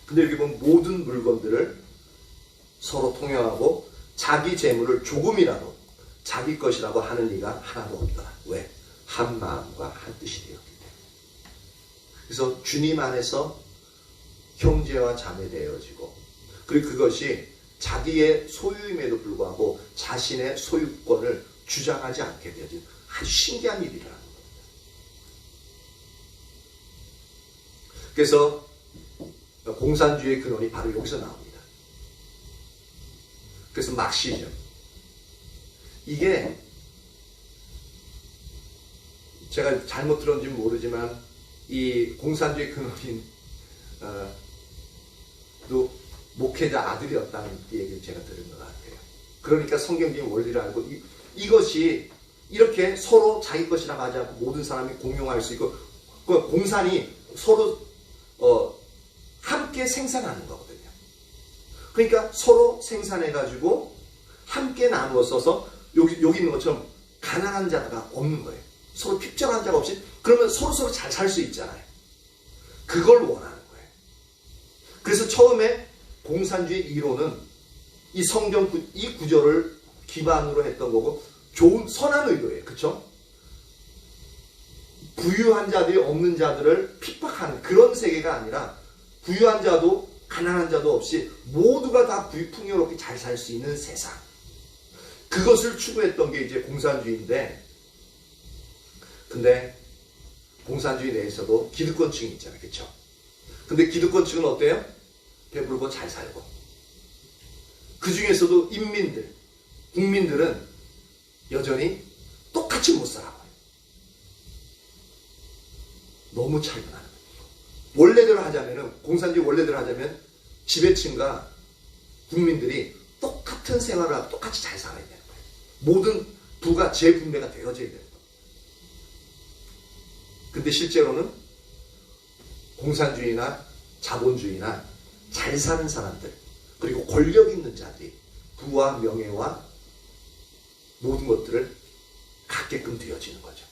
근데 여기 보면 모든 물건들을 서로 통용하고 자기 재물을 조금이라도 자기 것이라고 하는 이가 하나도 없다. 왜? 한 마음과 한 뜻이 되었기 때문에. 그래서 주님 안에서 형제와 자매 되어지고, 그리고 그것이 자기의 소유임에도 불구하고 자신의 소유권을 주장하지 않게 되어진 아주 신기한 일이라는 겁니다. 그래서 공산주의의 근원이 바로 여기서 나옵니다. 그래서 막시즘, 이게 제가 잘못 들었는지 모르지만 이 공산주의 근원인 또 목회자 아들이었다는 얘기를 제가 들은 것 같아요. 그러니까 성경적인 원리를 알고 이것이 이렇게 서로 자기 것이라고 하지 않고 모든 사람이 공용할 수 있고, 그 공산이 서로 함께 생산하는 거거든요. 그러니까 서로 생산해가지고 함께 나누어 써서 여기 있는 것처럼 가난한 자가 없는 거예요. 서로 핍절한 자가 없이, 그러면 서로 잘 살 수 있잖아요. 그걸 원하는 거예요. 그래서 처음에 공산주의 이론은 이 성경 이 구절을 기반으로 했던 거고, 좋은 선한 의도예요. 그렇죠? 부유한 자들이 없는 자들을 핍박하는 그런 세계가 아니라, 부유한 자도 가난한 자도 없이 모두가 다 풍요롭게 잘 살 수 있는 세상, 그것을 추구했던 게 이제 공산주의인데, 근데 공산주의 내에서도 기득권층이 있잖아요. 그렇죠? 근데 기득권층은 어때요? 배불고 잘 살고, 그 중에서도 국민들은 여전히 똑같이 못 살아요. 너무 차이가 나는 거예요. 원래대로 하자면은, 공산주의 원래대로 하자면 지배층과 국민들이 똑같은 생활을 하고 똑같이 잘 살아야 되는 거예요. 모든 부가 재분배가 되어져야 되는 거예요. 근데 실제로는 공산주의나 자본주의나 잘 사는 사람들, 그리고 권력 있는 자들이 부와 명예와 모든 것들을 갖게끔 되어지는 거죠.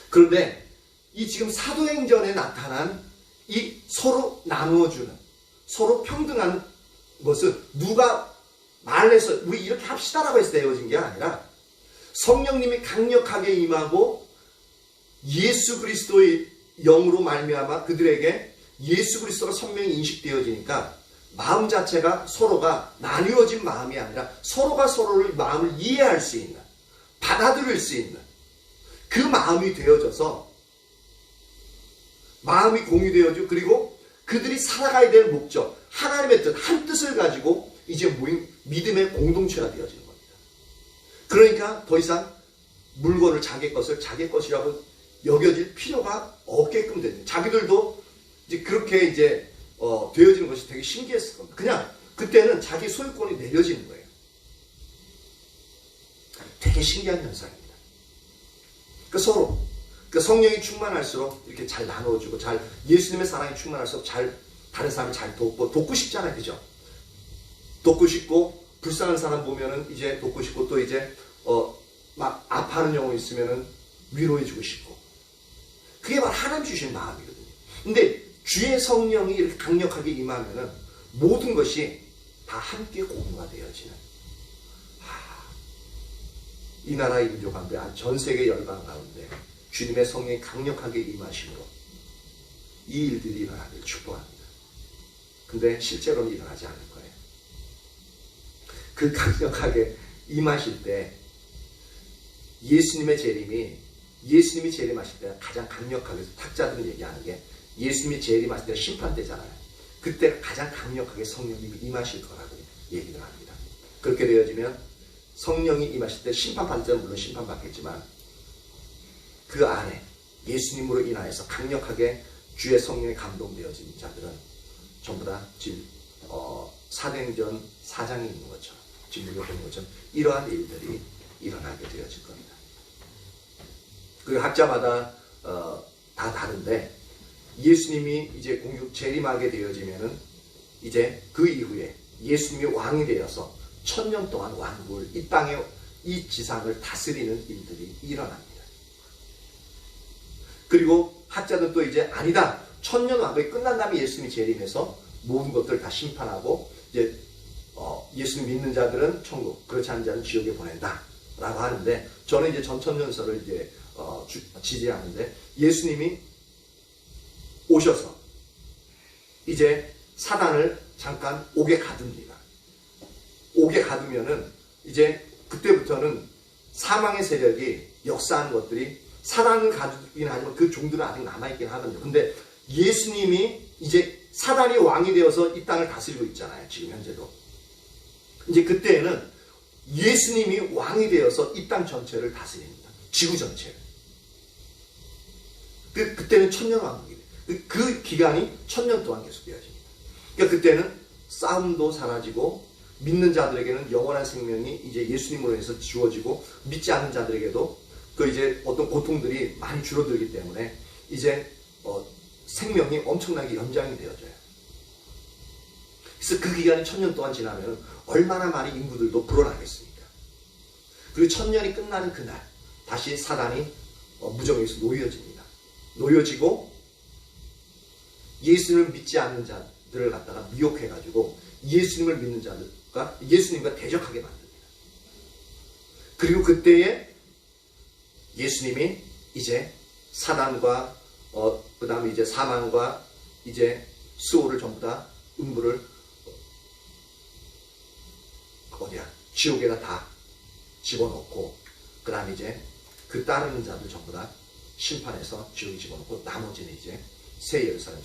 그런데 이 지금 사도행전에 나타난 이 서로 나누어주는, 서로 평등한 것은 누가 말해서 우리 이렇게 합시다라고 해서 되어진 게 아니라, 성령님이 강력하게 임하고 예수 그리스도의 영으로 말미암아 그들에게 예수 그리스도가 선명히 인식되어지니까 마음 자체가 서로가 나뉘어진 마음이 아니라 서로가 서로를 마음을 이해할 수 있는, 받아들일 수 있는 그 마음이 되어져서 마음이 공유되어지고, 그리고 그들이 살아가야 될 목적, 하나님의 뜻, 한 뜻을 가지고 이제 모인 믿음의 공동체가 되어지는 겁니다. 그러니까 더 이상 물건을 자기 것을 자기 것이라고 여겨질 필요가 없게끔 되는, 자기들도 이제 그렇게 이제 되어지는 것이 되게 신기했을 겁니다. 그냥 그때는 자기 소유권이 내려지는 거예요. 되게 신기한 현상입니다. 서로 성령이 충만할수록 이렇게 잘 나누어주고, 잘 예수님의 사랑이 충만할수록 잘 다른 사람을 잘 돕고 싶잖아요, 그죠? 돕고 싶고, 불쌍한 사람 보면은 이제 돕고 싶고, 또 이제 막 아파하는 영혼 있으면은 위로해주고 싶고, 그게 바로 하나님 주신 마음이거든요. 근데 주의 성령이 이렇게 강력하게 임하면은 모든 것이 다 함께 공유가 되어지는, 이 나라 인류 가운데, 전 세계 열방 가운데 주님의 성령이 강력하게 임하심으로 이 일들이 일어나길 축복합니다. 근데 실제로는 일어나지 않을 거예요. 그 강력하게 임하실 때 예수님이 재림하실 때 가장 강력하게, 학자들은 얘기하는 게 예수님이 재림하실 때 심판되잖아요. 그때 가장 강력하게 성령님이 임하실 거라고 얘기를 합니다. 그렇게 되어지면 성령이 임하실 때 심판받을 때는 물론 심판받겠지만, 그 안에 예수님으로 인하여서 강력하게 주의 성령에 감동되어진 자들은 전부 다 지금 사도행전 4장에 있는 것처럼, 지금 우리가 보는 것처럼 이러한 일들이 일어나게 되어질 겁니다. 그 학자마다 다 다른데, 예수님이 이제 재림하게 되어지면은 이제 그 이후에 예수님이 왕이 되어서 1000년 동안 왕국을, 이 땅에 이 지상을 다스리는 일들이 일어납니다. 그리고 학자는 또 이제 아니다, 1000년 왕국이 끝난 다음에 예수님이 재림해서 모든 것들을 다 심판하고 이제 예수님 믿는 자들은 천국, 그렇지 않은 자는 지옥에 보낸다 라고 하는데, 저는 이제 전천년설을 이제 지지하는데, 예수님이 오셔서 이제 사단을 잠깐 옥에 가둡니다. 옥에 가두면은 이제 그때부터는 사망의 세력이 역사하는 것들이, 사단을 가두긴 하지만 그 종들은 아직 남아있긴 하거든요. 근데 예수님이 이제 사단이 왕이 되어서 이 땅을 다스리고 있잖아요, 지금 현재도. 이제 그때에는 예수님이 왕이 되어서 이 땅 전체를 다스립니다. 지구 전체를. 그때는 1000년 왕국이에요. 그 기간이 1000년 동안 계속 되어집니다. 그러니까 그때는 싸움도 사라지고, 믿는 자들에게는 영원한 생명이 이제 예수님으로 해서 주어지고, 믿지 않는 자들에게도 그 이제 어떤 고통들이 많이 줄어들기 때문에 이제 생명이 엄청나게 연장이 되어져요. 그래서 그 기간이 1000년 동안 지나면 얼마나 많은 인구들도 불어나겠습니까? 그리고 1000년이 끝나는 그날 다시 사단이 무정에서 놓여집니다. 놓여지고 예수님을 믿지 않는 자들을 갖다가 미혹해가지고 예수님을 믿는 자들과 예수님과 대적하게 만듭니다. 그리고 그때에 예수님이 이제 사단과 그 다음에 이제 사망과 이제 수호를 전부 다 음부를 지옥에다 다 집어넣고, 그 다음에 이제 그 따르는 자들 전부 다 심판해서 지옥에 집어넣고, 나머지는 이제 새 예루살렘이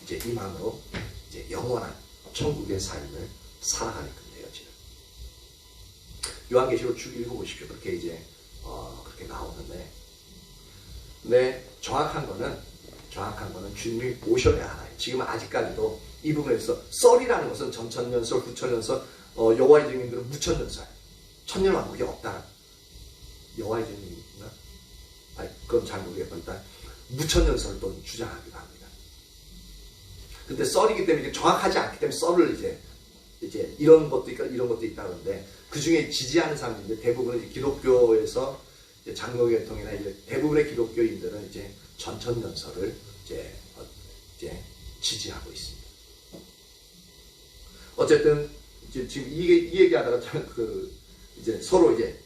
이제 이망으로 이제 영원한 천국의 삶을 살아가게끔 되어지는. 요한계시록 쭉 읽어보십시오. 그렇게 이제 그렇게 나오는데, 근데 정확한 거는 주님이 오셔야 하나요. 지금 아직까지도 이 부분에서 썰이라는 것은 전천년설, 후천년설, 여호와의 증인들은 무천년설, 천년 왕국이 없다는, 여호와의 증인인가? 그건 잘 모르겠고 일단 무천년설을 또 주장하기도 합니다. 근데 썰이기 때문에 정확하지 않기 때문에 썰을 이제 이런 것도 있다, 이런 것도 있다 그러는데, 그 중에 지지하는 사람들인데 대부분은 이제 기독교에서 이제 장로계통이나 이제 대부분의 기독교인들은 이제 전천년설을 이제 지지하고 있습니다. 어쨌든 지금 이 얘기하다가 이제 서로 이제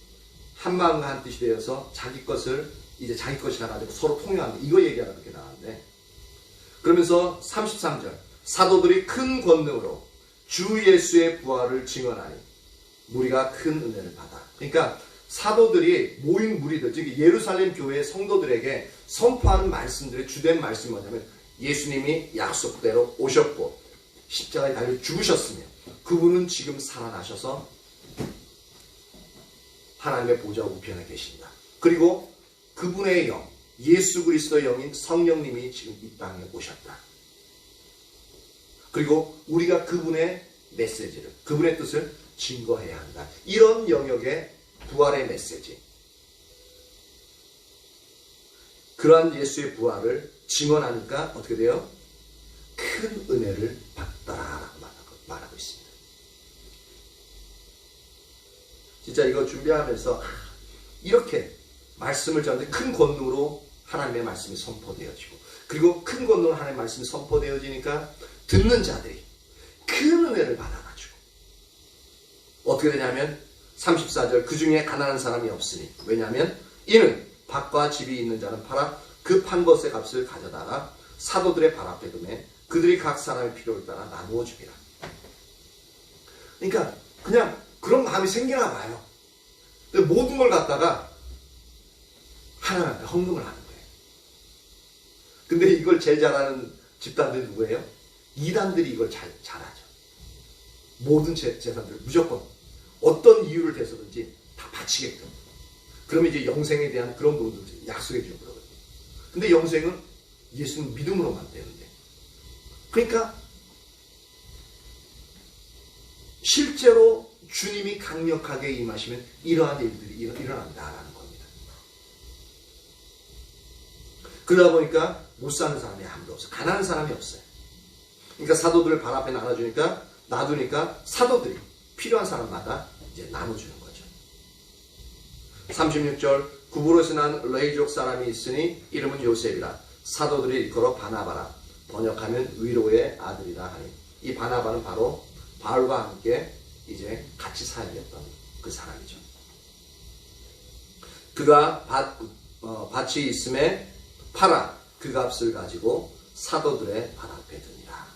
한 마음과 한 뜻이 되어서 자기 것을 이제 자기 것이라 가지고 서로 통용하는, 이거 얘기하다 그렇게 나왔는데, 그러면서 33절, 사도들이 큰 권능으로 주 예수의 부활을 증언하니 무리가 큰 은혜를 받아. 그러니까 사도들이 모인 무리들, 즉 예루살렘 교회의 성도들에게 선포하는 말씀들의 주된 말씀이 뭐냐면, 예수님이 약속대로 오셨고 십자가에 달려 죽으셨으며 그분은 지금 살아나셔서 하나님의 보좌 우편에 계신다. 그리고 그분의 영, 예수 그리스도의 영인 성령님이 지금 이 땅에 오셨다. 그리고 우리가 그분의 메시지를, 그분의 뜻을 증거해야 한다. 이런 영역의 부활의 메시지. 그러한 예수의 부활을 증언하니까 어떻게 돼요? 큰 은혜를 받더라라고 말하고 있습니다. 진짜 이거 준비하면서 이렇게 말씀을 전하는데 큰 권능으로 하나님의 말씀이 선포되어지고, 그리고 큰 권능으로 하나님의 말씀이 선포되어지니까 듣는 자들이 큰 은혜를 받아가지고 어떻게 되냐면 34절, 그 중에 가난한 사람이 없으니, 왜냐하면 이는 밭과 집이 있는 자는 팔아 그 판 것의 값을 가져다가 사도들의 발 앞에 두매 그들이 각 사람의 필요를 따라 나누어 주리라. 그러니까 그냥 그런 마음이 생기나 봐요. 근데 모든 걸 갖다가 하나님한테 헌금을 하는 거예요. 근데 이걸 제일 잘하는 집단들이 누구예요? 이단들이 이걸 잘하죠. 모든 재산들을 무조건 어떤 이유를 대서든지 다 바치게끔. 그러면 이제 영생에 대한 그런 부분들 약속해 주는 거거든요. 근데 영생은 예수는 믿음으로만 되는데. 그러니까 실제로 주님이 강력하게 임하시면 이러한 일들이 일어난다라는 겁니다. 그러다 보니까 못 사는 사람이 아무도 없어요. 가난한 사람이 없어요. 그러니까 사도들을 발 앞에 놔두니까 사도들이 필요한 사람마다 이제 나눠주는 거죠. 36절, 구브로스 난 레이족 사람이 있으니 이름은 요셉이라. 사도들이 일컬어 바나바라. 번역하면 위로의 아들이라 하니. 이 바나바는 바로 바울과 함께 이제 같이 사역했던 그 사람이죠. 그가 밭이 있음에 팔아 그 값을 가지고 사도들의 발 앞에 드니라.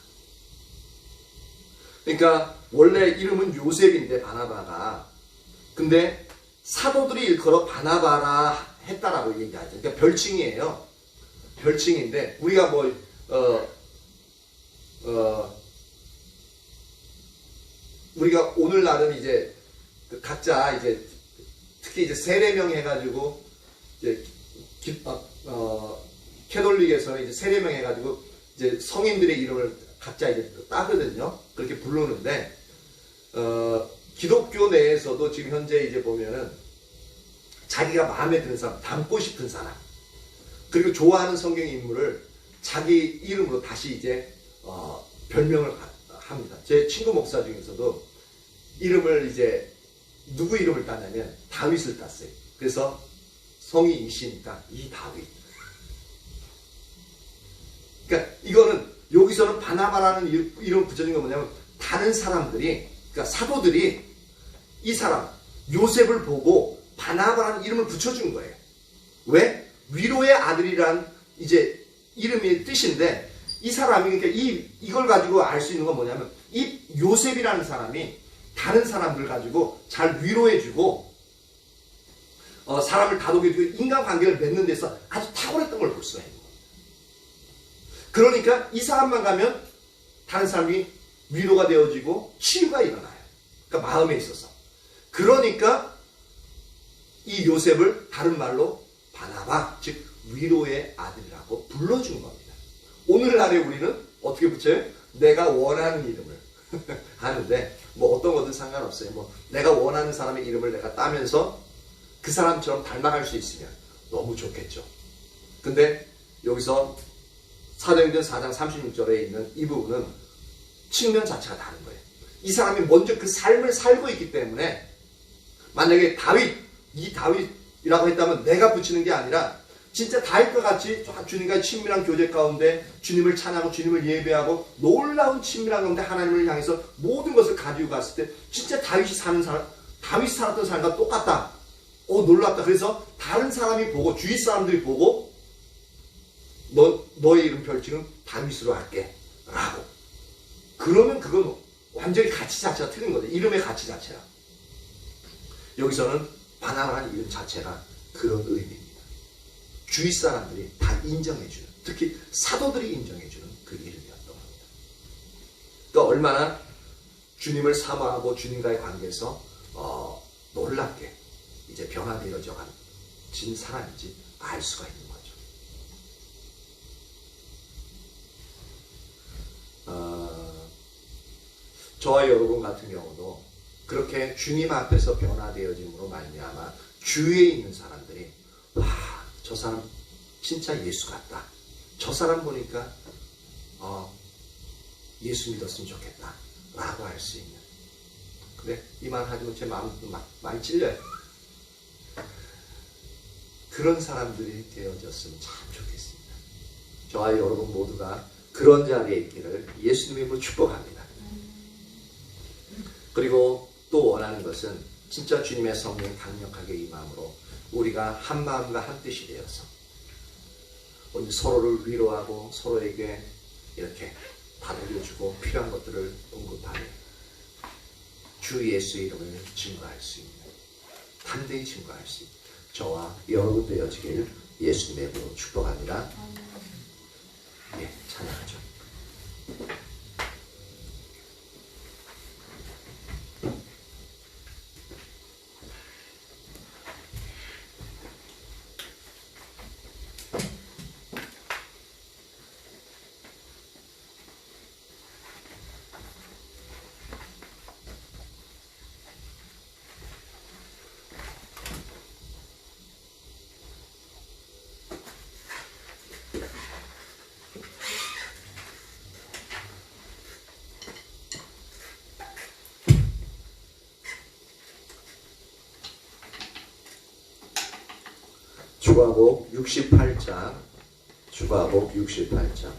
그러니까 원래 이름은 요셉인데 바나바가, 근데 사도들이 일컬어 바나바라 했다라고 얘기하죠. 그러니까 별칭이에요. 별칭인데 우리가 우리가 오늘날은 이제 각자 이제 특히 이제 세례명 해가지고 이제 캐톨릭에서는 이제 세례명 해가지고 이제 성인들의 이름을 각자 이제 따거든요. 그렇게 부르는데 기독교 내에서도 지금 현재 이제 보면은 자기가 마음에 드는 사람, 닮고 싶은 사람, 그리고 좋아하는 성경 인물을 자기 이름으로 다시 이제 별명을 합니다. 제 친구 목사 중에서도 이름을 이제 누구 이름을 땄냐면 다윗을 땄어요. 그래서 성이 이시니까 이다윗. 그러니까 이거는 여기서는 바나바라는 이름을 붙여준 건 뭐냐면 다른 사람들이, 그러니까 사도들이 이 사람 요셉을 보고 바나바라는 이름을 붙여준 거예요. 왜? 위로의 아들이란 이제 이름의 뜻인데, 이 사람이 그러니까 이걸 가지고 알 수 있는 건 뭐냐면 이 요셉이라는 사람이 다른 사람들 가지고 잘 위로해주고 사람을 다독여주고 인간관계를 맺는 데서 아주 탁월했던 걸 볼 수가 있는 거예요. 그러니까 이 사람만 가면 다른 사람이 위로가 되어지고 치유가 일어나요. 그러니까 마음에 있어서. 그러니까 이 요셉을 다른 말로 바나바, 즉 위로의 아들이라고 불러준 겁니다. 오늘날에 우리는 어떻게 붙여요? 내가 원하는 이름을 하는데 뭐 어떤 거든 상관없어요. 뭐 내가 원하는 사람의 이름을 내가 따면서 그 사람처럼 닮아갈 수 있으면 너무 좋겠죠. 근데 여기서 사도행전 4장 36절에 있는 이 부분은 측면 자체가 다른 거예요. 이 사람이 먼저 그 삶을 살고 있기 때문에, 만약에 이 다윗이라고 했다면 내가 붙이는 게 아니라 진짜 다윗과 같이 주님과 친밀한 교제 가운데 주님을 찬양하고 주님을 예배하고 놀라운 친밀한 가운데 하나님을 향해서 모든 것을 가지고 갔을 때 진짜 다윗이 살았던 삶과 똑같다. 놀랍다. 그래서 다른 사람이 보고, 주위 사람들이 보고 너의 이름 별칭은 다윗으로 할게 라고. 그러면 그건 완전히 가치 자체가 틀린 거죠. 이름의 가치 자체가. 여기서는 바나바라는 이름 자체가 그런 의미입니다. 주위 사람들이 다 인정해주는, 특히 사도들이 인정해주는 그 이름이었던 겁니다. 또 얼마나 주님을 사모하고 주님과의 관계에서 놀랍게 이제 변화되어져 진 사람인지 알 수가 있는 거죠. 저와 여러분 같은 경우도 그렇게 주님 앞에서 변화되어짐으로 말미암아 주위에 있는 사람들이 와, 저 사람 진짜 예수 같다. 저 사람 보니까 예수 믿었으면 좋겠다 라고 할 수 있는. 근데 이 말 하지만 제 마음도 많이 찔려요. 그런 사람들이 되어졌으면 참 좋겠습니다. 저와 여러분 모두가 그런 자리에 있기를 예수님의 이름으로 축복합니다. 그리고 또 원하는 것은 진짜 주님의 성령이 강력하게 임함으로 우리가 한 마음과 한 뜻이 되어서 서로를 위로하고 서로에게 이렇게 다독여주고 필요한 것들을 공급하며 주 예수의 이름을 증거할 수 있는, 담대히 증거할 수 있는 저와 여러분 되어지길 예수님의 이름으로 축복합니다. 예, 찬양하죠. 주과복 68장, 주과복 68장.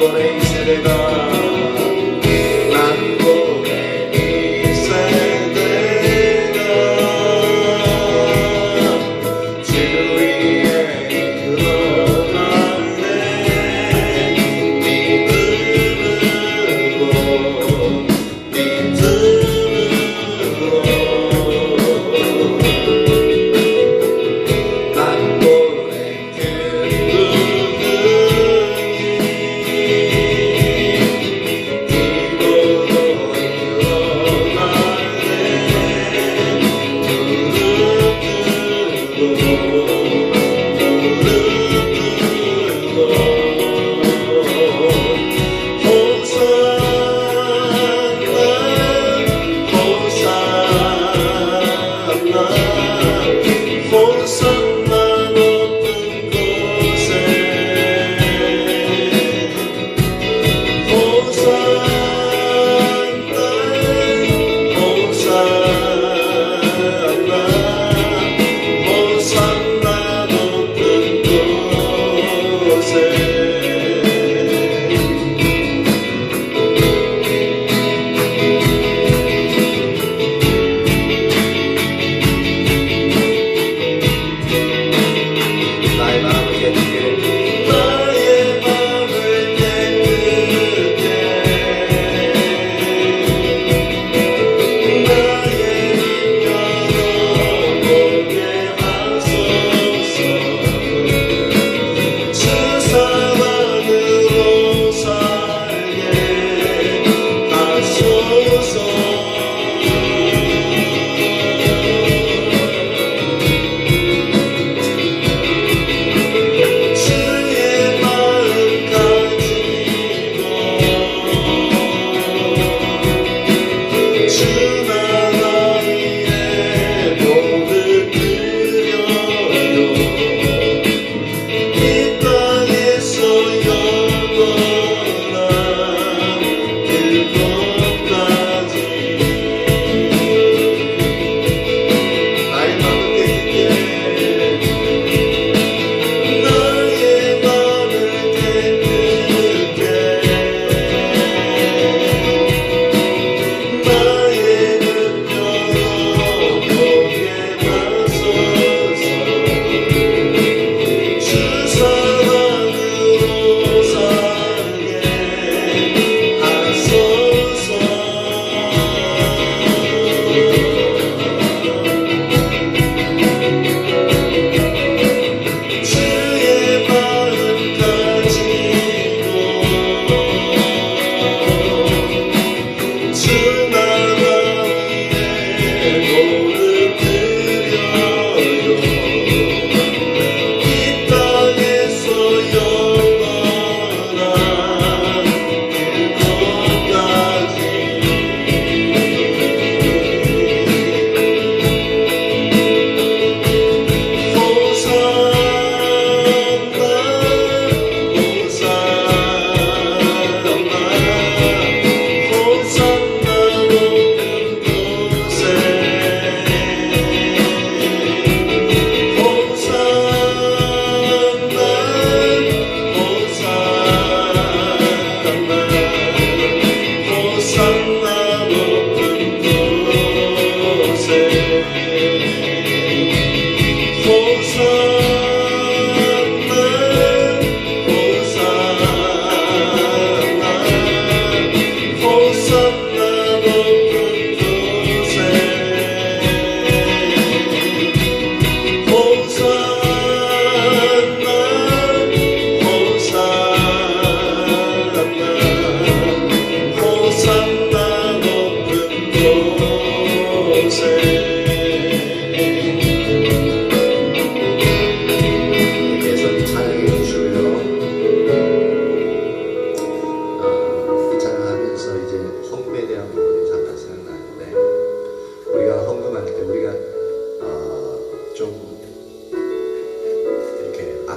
만권의 이 세대가 만권의 이 세대가 주 위에 이끌어가네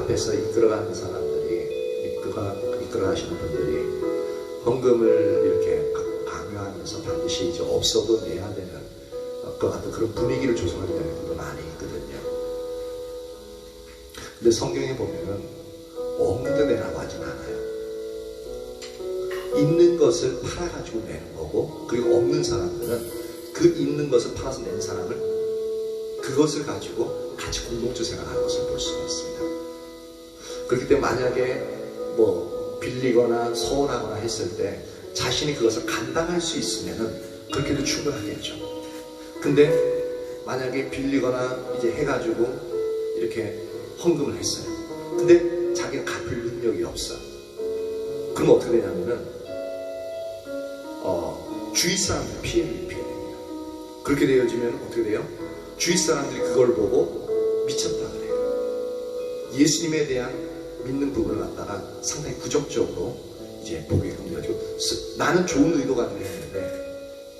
앞에서 이끌어가는 사람들이 이끌어가시는 분들이 헌금을 이렇게 강요하면서 반드시 이제 없어도 내야 되는 것 같은 그런 분위기를 조성하려는 분도 많이 있거든요. 근데 성경에 보면은 없는데 내라고 하진 않아요. 있는 것을 팔아가지고 내는 거고, 그리고 없는 사람들은 그 있는 것을 팔아서 낸 사람을 그것을 가지고 같이 공동체 생활하는 것을 볼 수가 있습니다. 그렇기 때문에 만약에 뭐 빌리거나 서운하거나 했을 때 자신이 그것을 감당할 수 있으면은 그렇게도 충분하겠죠. 근데 만약에 빌리거나 이제 해가지고 이렇게 헌금을 했어요. 근데 자기가 갚을 능력이 없어. 그럼 어떻게 되냐면은 주위 사람들 피해를 입히게 됩니다. 그렇게 되어지면 어떻게 돼요? 주위 사람들이 그걸 보고 미쳤다 그래요. 예수님에 대한 믿는 부분을 갖다가 상당히 부정적으로 이제 보게끔 되어지고, 나는 좋은 의도가 되었는데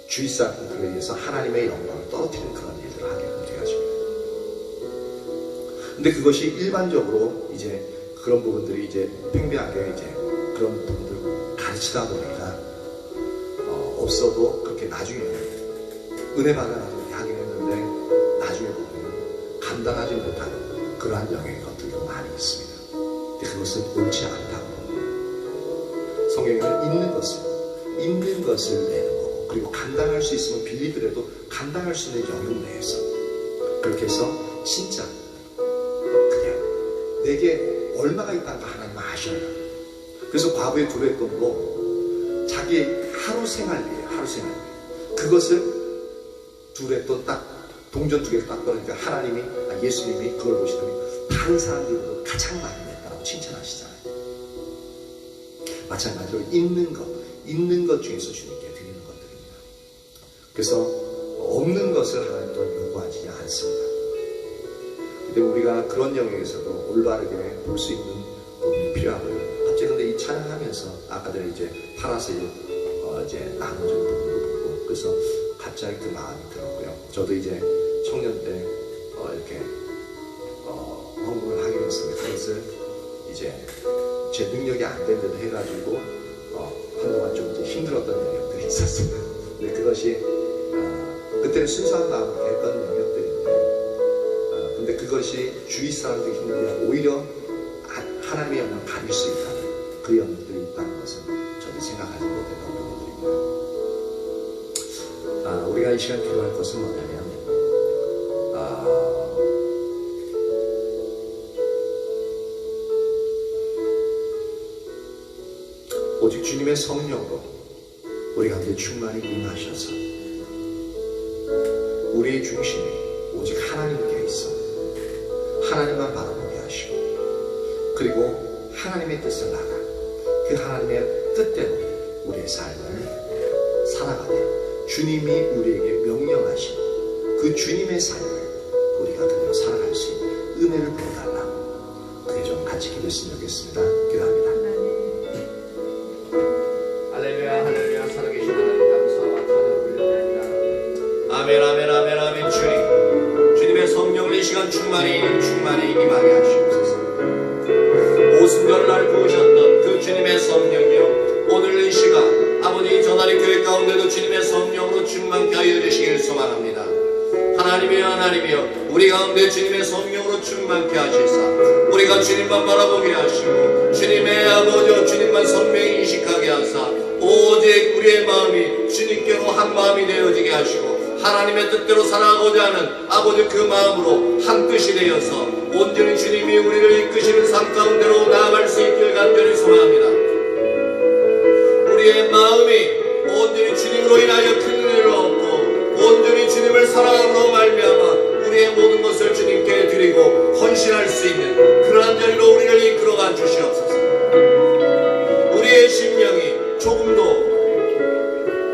주위 사람들에 의해서 하나님의 영광을 떨어뜨리는 그런 일들을 하게끔 되어집니다. 근데 그것이 일반적으로 이제 그런 부분들이 이제 팽배하게 이제 그런 부분들을 가르치다 보니까 없어도 그렇게 나중에 은혜 받아가지고 이렇게 하긴 했는데 나중에 보면 감당하지 못하는 그러한 영역의 것들이 많이 있습니다. 근데 그것은 옳지 않다고. 성경에는 있는 것을 내는 거고, 그리고 감당할 수 있으면 빌리더라도 감당할 수 있는 영역 내에서 그렇게 해서 진짜 그냥 내게 얼마가 있다는 거 하나님 아셔요. 그래서 과부의 두레돈도 자기 하루 생활비예요. 하루 생활비. 그것을 두레돈 딱 동전 2개를 딱 떨어지니까 하나님이, 예수님이 그걸 보시더니 다른 사람들보다 가장 많이 냈다고 칭찬하시잖아요. 마찬가지로 있는 것 중에서 주님께 드리는 것들입니다. 그래서 없는 것을 하나님도 요구하지 않습니다. 근데 우리가 그런 영역에서도 올바르게 볼 수 있는 부분이 필요하고요. 갑자기 근데 이 찬양하면서 아까 전에 이제 파라셀 이제 나눠준 부분도 보고, 그래서 갑자기 그 마음이 들었고요. 저도 이제 청년 때 이렇게 헌금을 하게 됐습니다. 그것을 이제 제 능력이 안 되는데도 해가지고 한동안 좀 이제 힘들었던 영역들이 있었습니다. 근데 그것이 그때는 순수한 마음으로 했던 영역들인데, 근데 그것이 주위 사람들이 힘든 게 아니라 오히려 하나님의 영광을 가릴 수 있다는 그 영역들이 있다는 것을 저도 생각하지 못했던 부분들입니다. 우리가 이 시간 기도할 것은 뭐냐면, 오직 주님의 성령으로 우리 가운데 충만히 임하셔서 우리의 중심이 오직 하나님께 있어 하나님만 바라보게 하시고, 그리고 하나님의 뜻을 나가 그 하나님의 뜻대로 우리의 삶을 살아가되 주님이 우리에게 명령하신 그 주님의 삶을 우리가 그대로 살아갈 수 있는 은혜를 부어달라고, 그게 좀 같이 기도했으면 좋겠습니다. 기도합니다. 할렐루야, 할렐루야. 살아계신 하나님 감사와 찬양을 올려드립니다. 아멘, 아멘, 아멘, 아멘. 주님의 성령을 이 시간 충만히 임하게 하시옵소서. 오순절 날 부으셨던 그 주님의 성령이요, 오늘 이 시간 아버지 전하리 교회 가운데도 주님의 성령으로 충만케 하여 주시길 소망합니다. 하나님이여 우리 가운데 주님의 성령으로 충만케 하시사 우리가 주님만 바라보게 하시고 주님의 아버지와 주님만 선명히 인식하게 하사 오직 우리의 마음이 주님께로 한 마음이 되어지게 하시고 하나님의 뜻대로 살아가고자 하는 아버지 그 마음으로 한 뜻이 되어서 온전히 주님이 우리를 이끄시는 삶 가운데로 나아갈 수 있길 간절히 소망합니다. 우리의 마음이 온전히 주님으로 인하여 큰 은혜를 얻고 온전히 주님을 사랑함으로 말미암아 우리의 모든 것을 주님께 드리고 헌신할 수 있는 그러한 자리로 우리를 이끌어가 주시옵소서. 우리의 심령이 조금도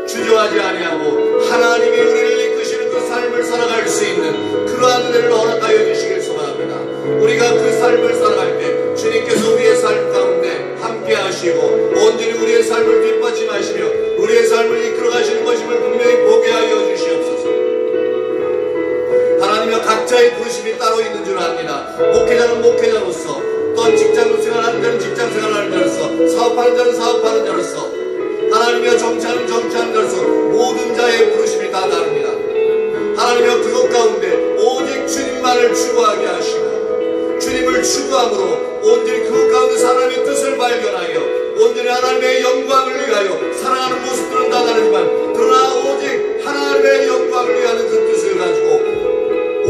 주저하지 아니하고 하나님이 우리를 이끄시는 그 삶을 살아갈 수 있는 그러한 은혜를 허락하여 주시길 소망합니다. 우리가 그 삶을 살아갈 때 주님께서 우리의 삶 가운데 함께 하시고 온전히 우리의 삶을 뒷받침하시며 우리의 삶을 이끌어가시는 것임을 분명히 보게 하여 주시옵소서. 하나님의 각자의 부르심이 따로 있는 줄 압니다. 목회자는 목회자로서, 또한 직장 생활하는 자는 직장 생활하는 자로서, 사업하는 자는 사업하는 자로서, 하나님의 정치하는 자로서 모든 자의 부르심이 다 다릅니다. 하나님의 그것 가운데 오직 주님만을 추구하게 하시고 주님을 추구함으로 온전히 그것 가운데 하나님의 뜻을 발견하여 온전히 하나님의 영광을 위하여 살아가는 모습들은 다 다르지만 그러나 오직 하나님의 영광을 위하는 그 뜻을 가지고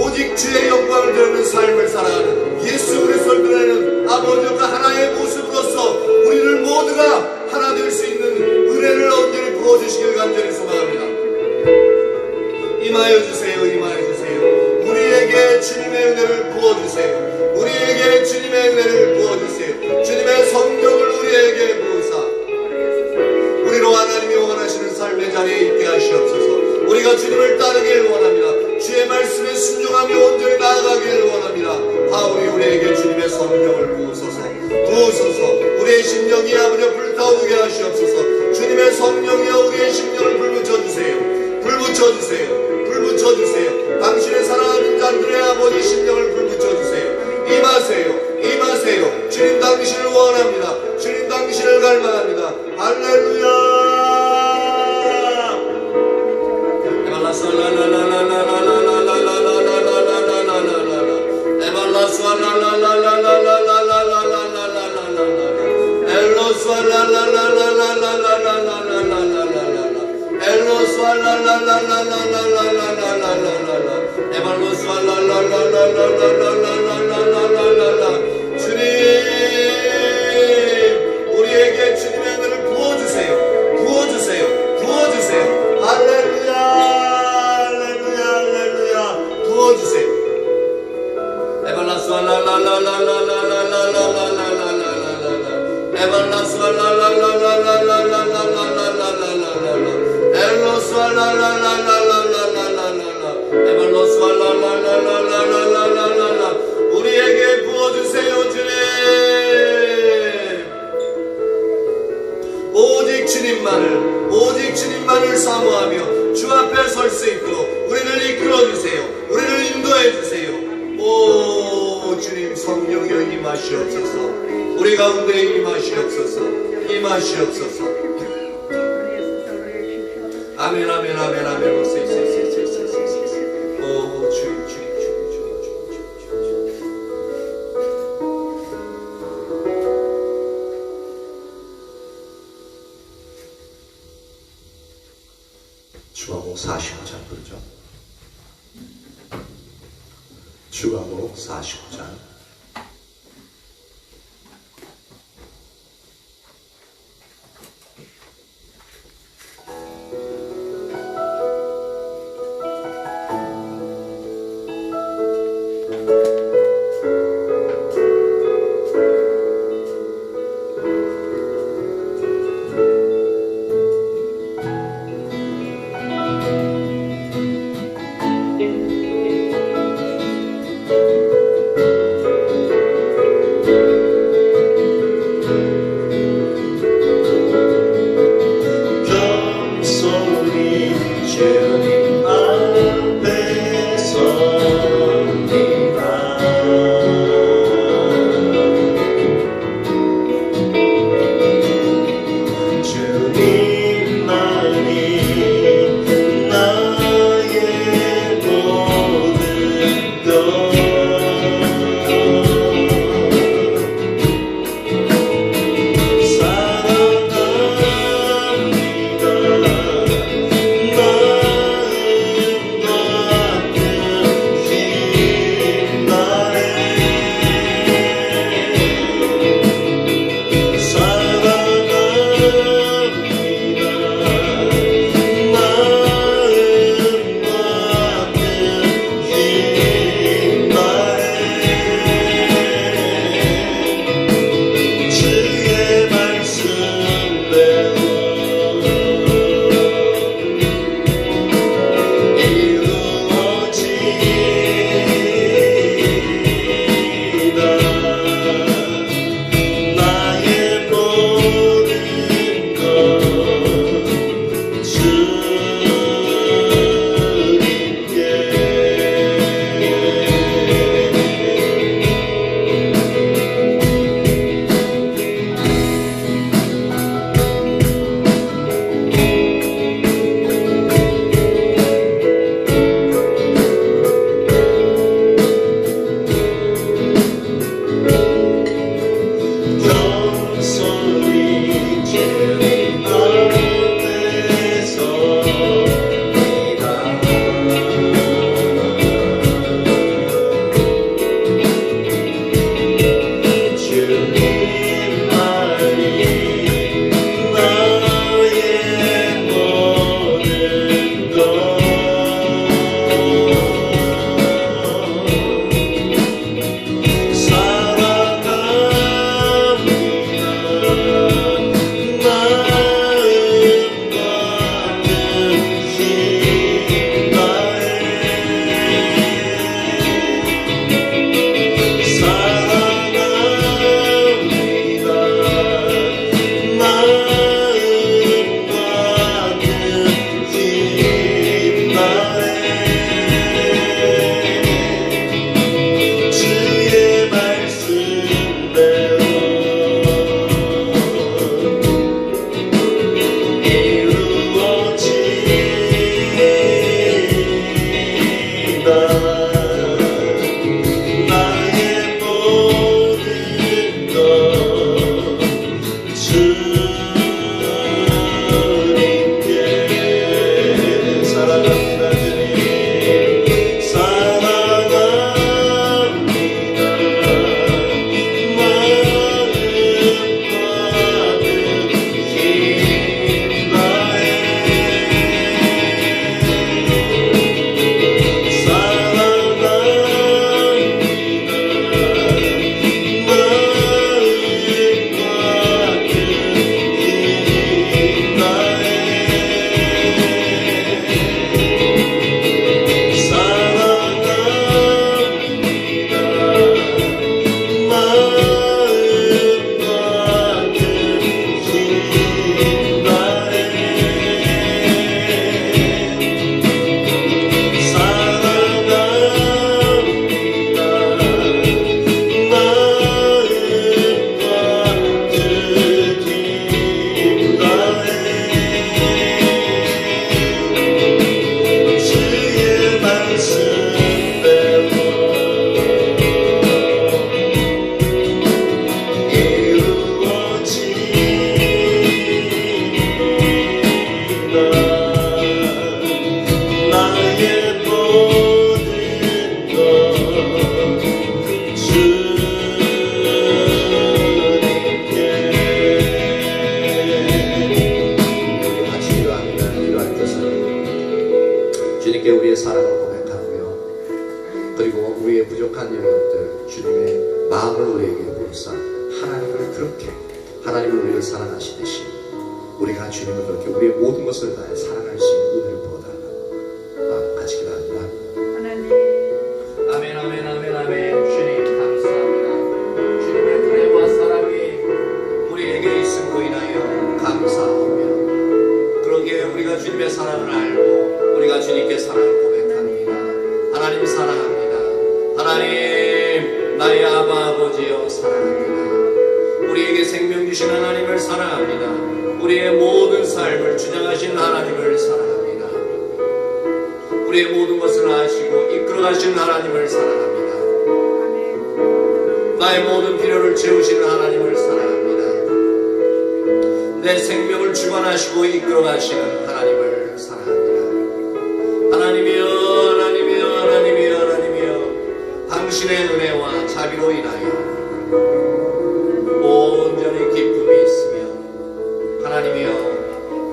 오직 주의 영광을 드리는 삶을 살아가는 예수 그리스도를 드러내는 아버지와 하나의 모습으로서 우리를 모두가 하나 될 수 있는 은혜를 언제나 부어주시길 간절히 소망합니다. 임하여 주세요. 임하여 주세요. 우리에게 주님의 은혜를 부어주세요. 우리에게 주님의 은혜를 부어주세요. 주님의 성령을 우리에게 부으사 우리로 하나님이 원하시는 삶의 자리에 있게 하시옵소서. 우리가 주님을 따르길 원합니다. 주의 말씀에 순종하며 온전히 나아가기를 원합니다. 우리에게 주님의 성령을 부으소서. 우리의 심령이 아버지 불타오르게 하시옵소서. 주님의 성령이여 우리의 심령을 불붙여주세요. 불붙여주세요. 당신의 사랑하는 자들의 아버지 심령을 불붙여주세요. 임하세요. 주님 당신을 원합니다. 주님 당신을 갈망합니다. 할렐루야. 주님 우리에게 주님의 은혜를 부어주세요. 할렐루야 부어주세요. 우리에게 부어주세요. 주님 오직 주님만을 사모하며 주 앞에 설 수 있도록 우리를 이끌어주세요. 우리를 인도해주세요. 오 주님 성령여 임하시옵소서. 우리 가운데 임하시옵소서. 아멘. 오 주님. 주가복 45장 부르죠. 주가복 45장. 사랑을 고백하며 그리고 우리의 부족한 영역들 주님의 마음을 우리에게 부으사 하나님을 그렇게 하나님을 우리를 사랑하시듯이 우리가 주님을 그렇게 우리의 모든 것을 다해 사랑할 수 있는 은혜를 부어달라고 같이 기도합니다. 하나님 아멘 아멘 아멘 아멘. 주님 감사합니다. 주님의 은혜와 사랑이 우리에게 있음으로 인하여 감사하며 그러기에 우리가 주님의 사랑을 알고 우리가 주님께 사랑을 고백합니다. 하나님 사랑합니다. 하나님 나의 아버지여 사랑합니다. 우리에게 생명 주신 하나님을 사랑합니다. 우리의 모든 삶을 주장하신 하나님을 사랑합니다. 우리의 모든 것을 아시고 이끌어가신 하나님을 사랑합니다. 나의 모든 필요를 채우시는 하나님을 사랑합니다. 내 생명을 주관하시고 이끌어가시는 하나님을 사랑합니다. 하나님이여 하나님이여 하나님이여 하나님이여 당신의 은혜와 자비로 인하여 온전히 기쁨이 있으며 하나님이여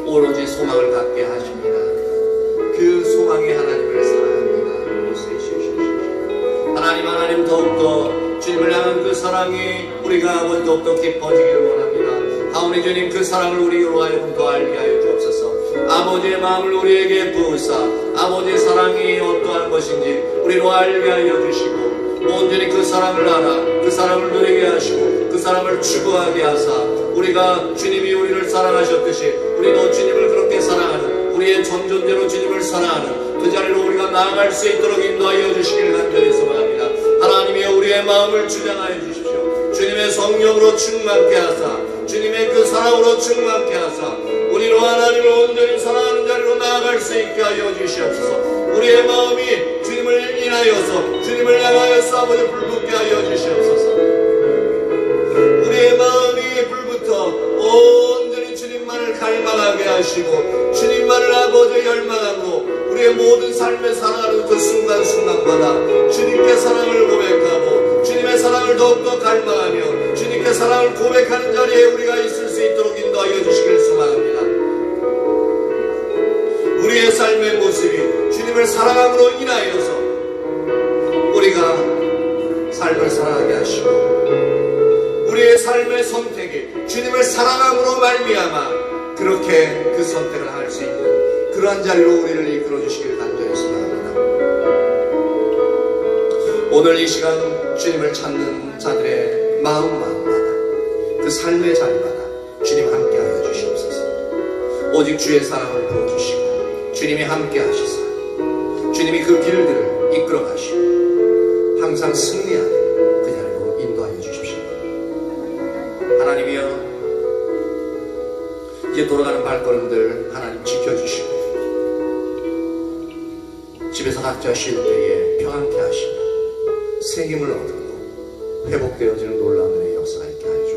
오로지 소망을 갖게 하십니다. 그 소망이 하나님을 사랑합니다. 옷에 주시옵소서. 하나님 더욱더 주님을 향한 그 사랑이 우리가 아버지 더욱더 깊어지기를 원합니다. 하오니 주님 그 사랑을 우리로 하여금 더 알게 하여 주옵소서. 아버지의 마음을 우리에게 부으사 아버지의 사랑이 어떠한 것인지 우리로 알게 하여 주시고 온전히 그 사랑을 알아 그 사랑을 누리게 하시고 그 사랑을 추구하게 하사 우리가 주님이 우리를 사랑하셨듯이 우리도 주님을 그렇게 사랑하는 우리의 전존대로 주님을 사랑하는 그 자리로 우리가 나아갈 수 있도록 인도하여 주시길 간절히 소망합니다. 하나님이여 우리의 마음을 주장하여 주십시오. 주님의 성령으로 충만케 하사 주님의 그 사랑으로 충만케 하사 우리로 하나님을 온전히 사랑하는 자리로 나아갈 수 있게 하여 주시옵소서. 우리의 마음이 주님을 인하여서 주님을 향하여서 아버지 불붙게 하여 주시옵소서. 우리의 마음이 불붙어 온전히 주님만을 갈망하게 하시고 주님만을 아버지 열망함으로 우리의 모든 삶에 살아가는 그 순간순간마다 주님께 사랑을 고백하고 주님의 사랑을 더욱더 갈망하며 주님께 사랑을 고백하는 자리에 우리가 있을 수 있도록 인도하여 주시길 소망합니다. 우리의 삶의 모습이 주님을 사랑함으로 인하여서 우리가 삶을 살아가게 하시고 우리의 삶의 선택이 주님을 사랑함으로 말미암아 그렇게 그 선택을 할 수 있는 그러한 자리로 우리를 이끌어 주시길 간절히 소망합니다. 오늘 이 시간 주님을 찾는 자들의 마음마다 그 삶의 자리마다 주님 함께하여 주시옵소서. 오직 주의 사랑을 부어주시고 주님이 함께하시사 주님이 그 길들을 이끌어 가시고 항상 승리하는 그 자리로 인도하여 주십시오. 하나님이여 이제 돌아가는 발걸음들 하나님 지켜주시고 집에서 각자 쉴 때에 평안케 하시고 생김을 얻고 회복되어지는 놀라운 은혜의 역사가 있게 하여 주옵소서.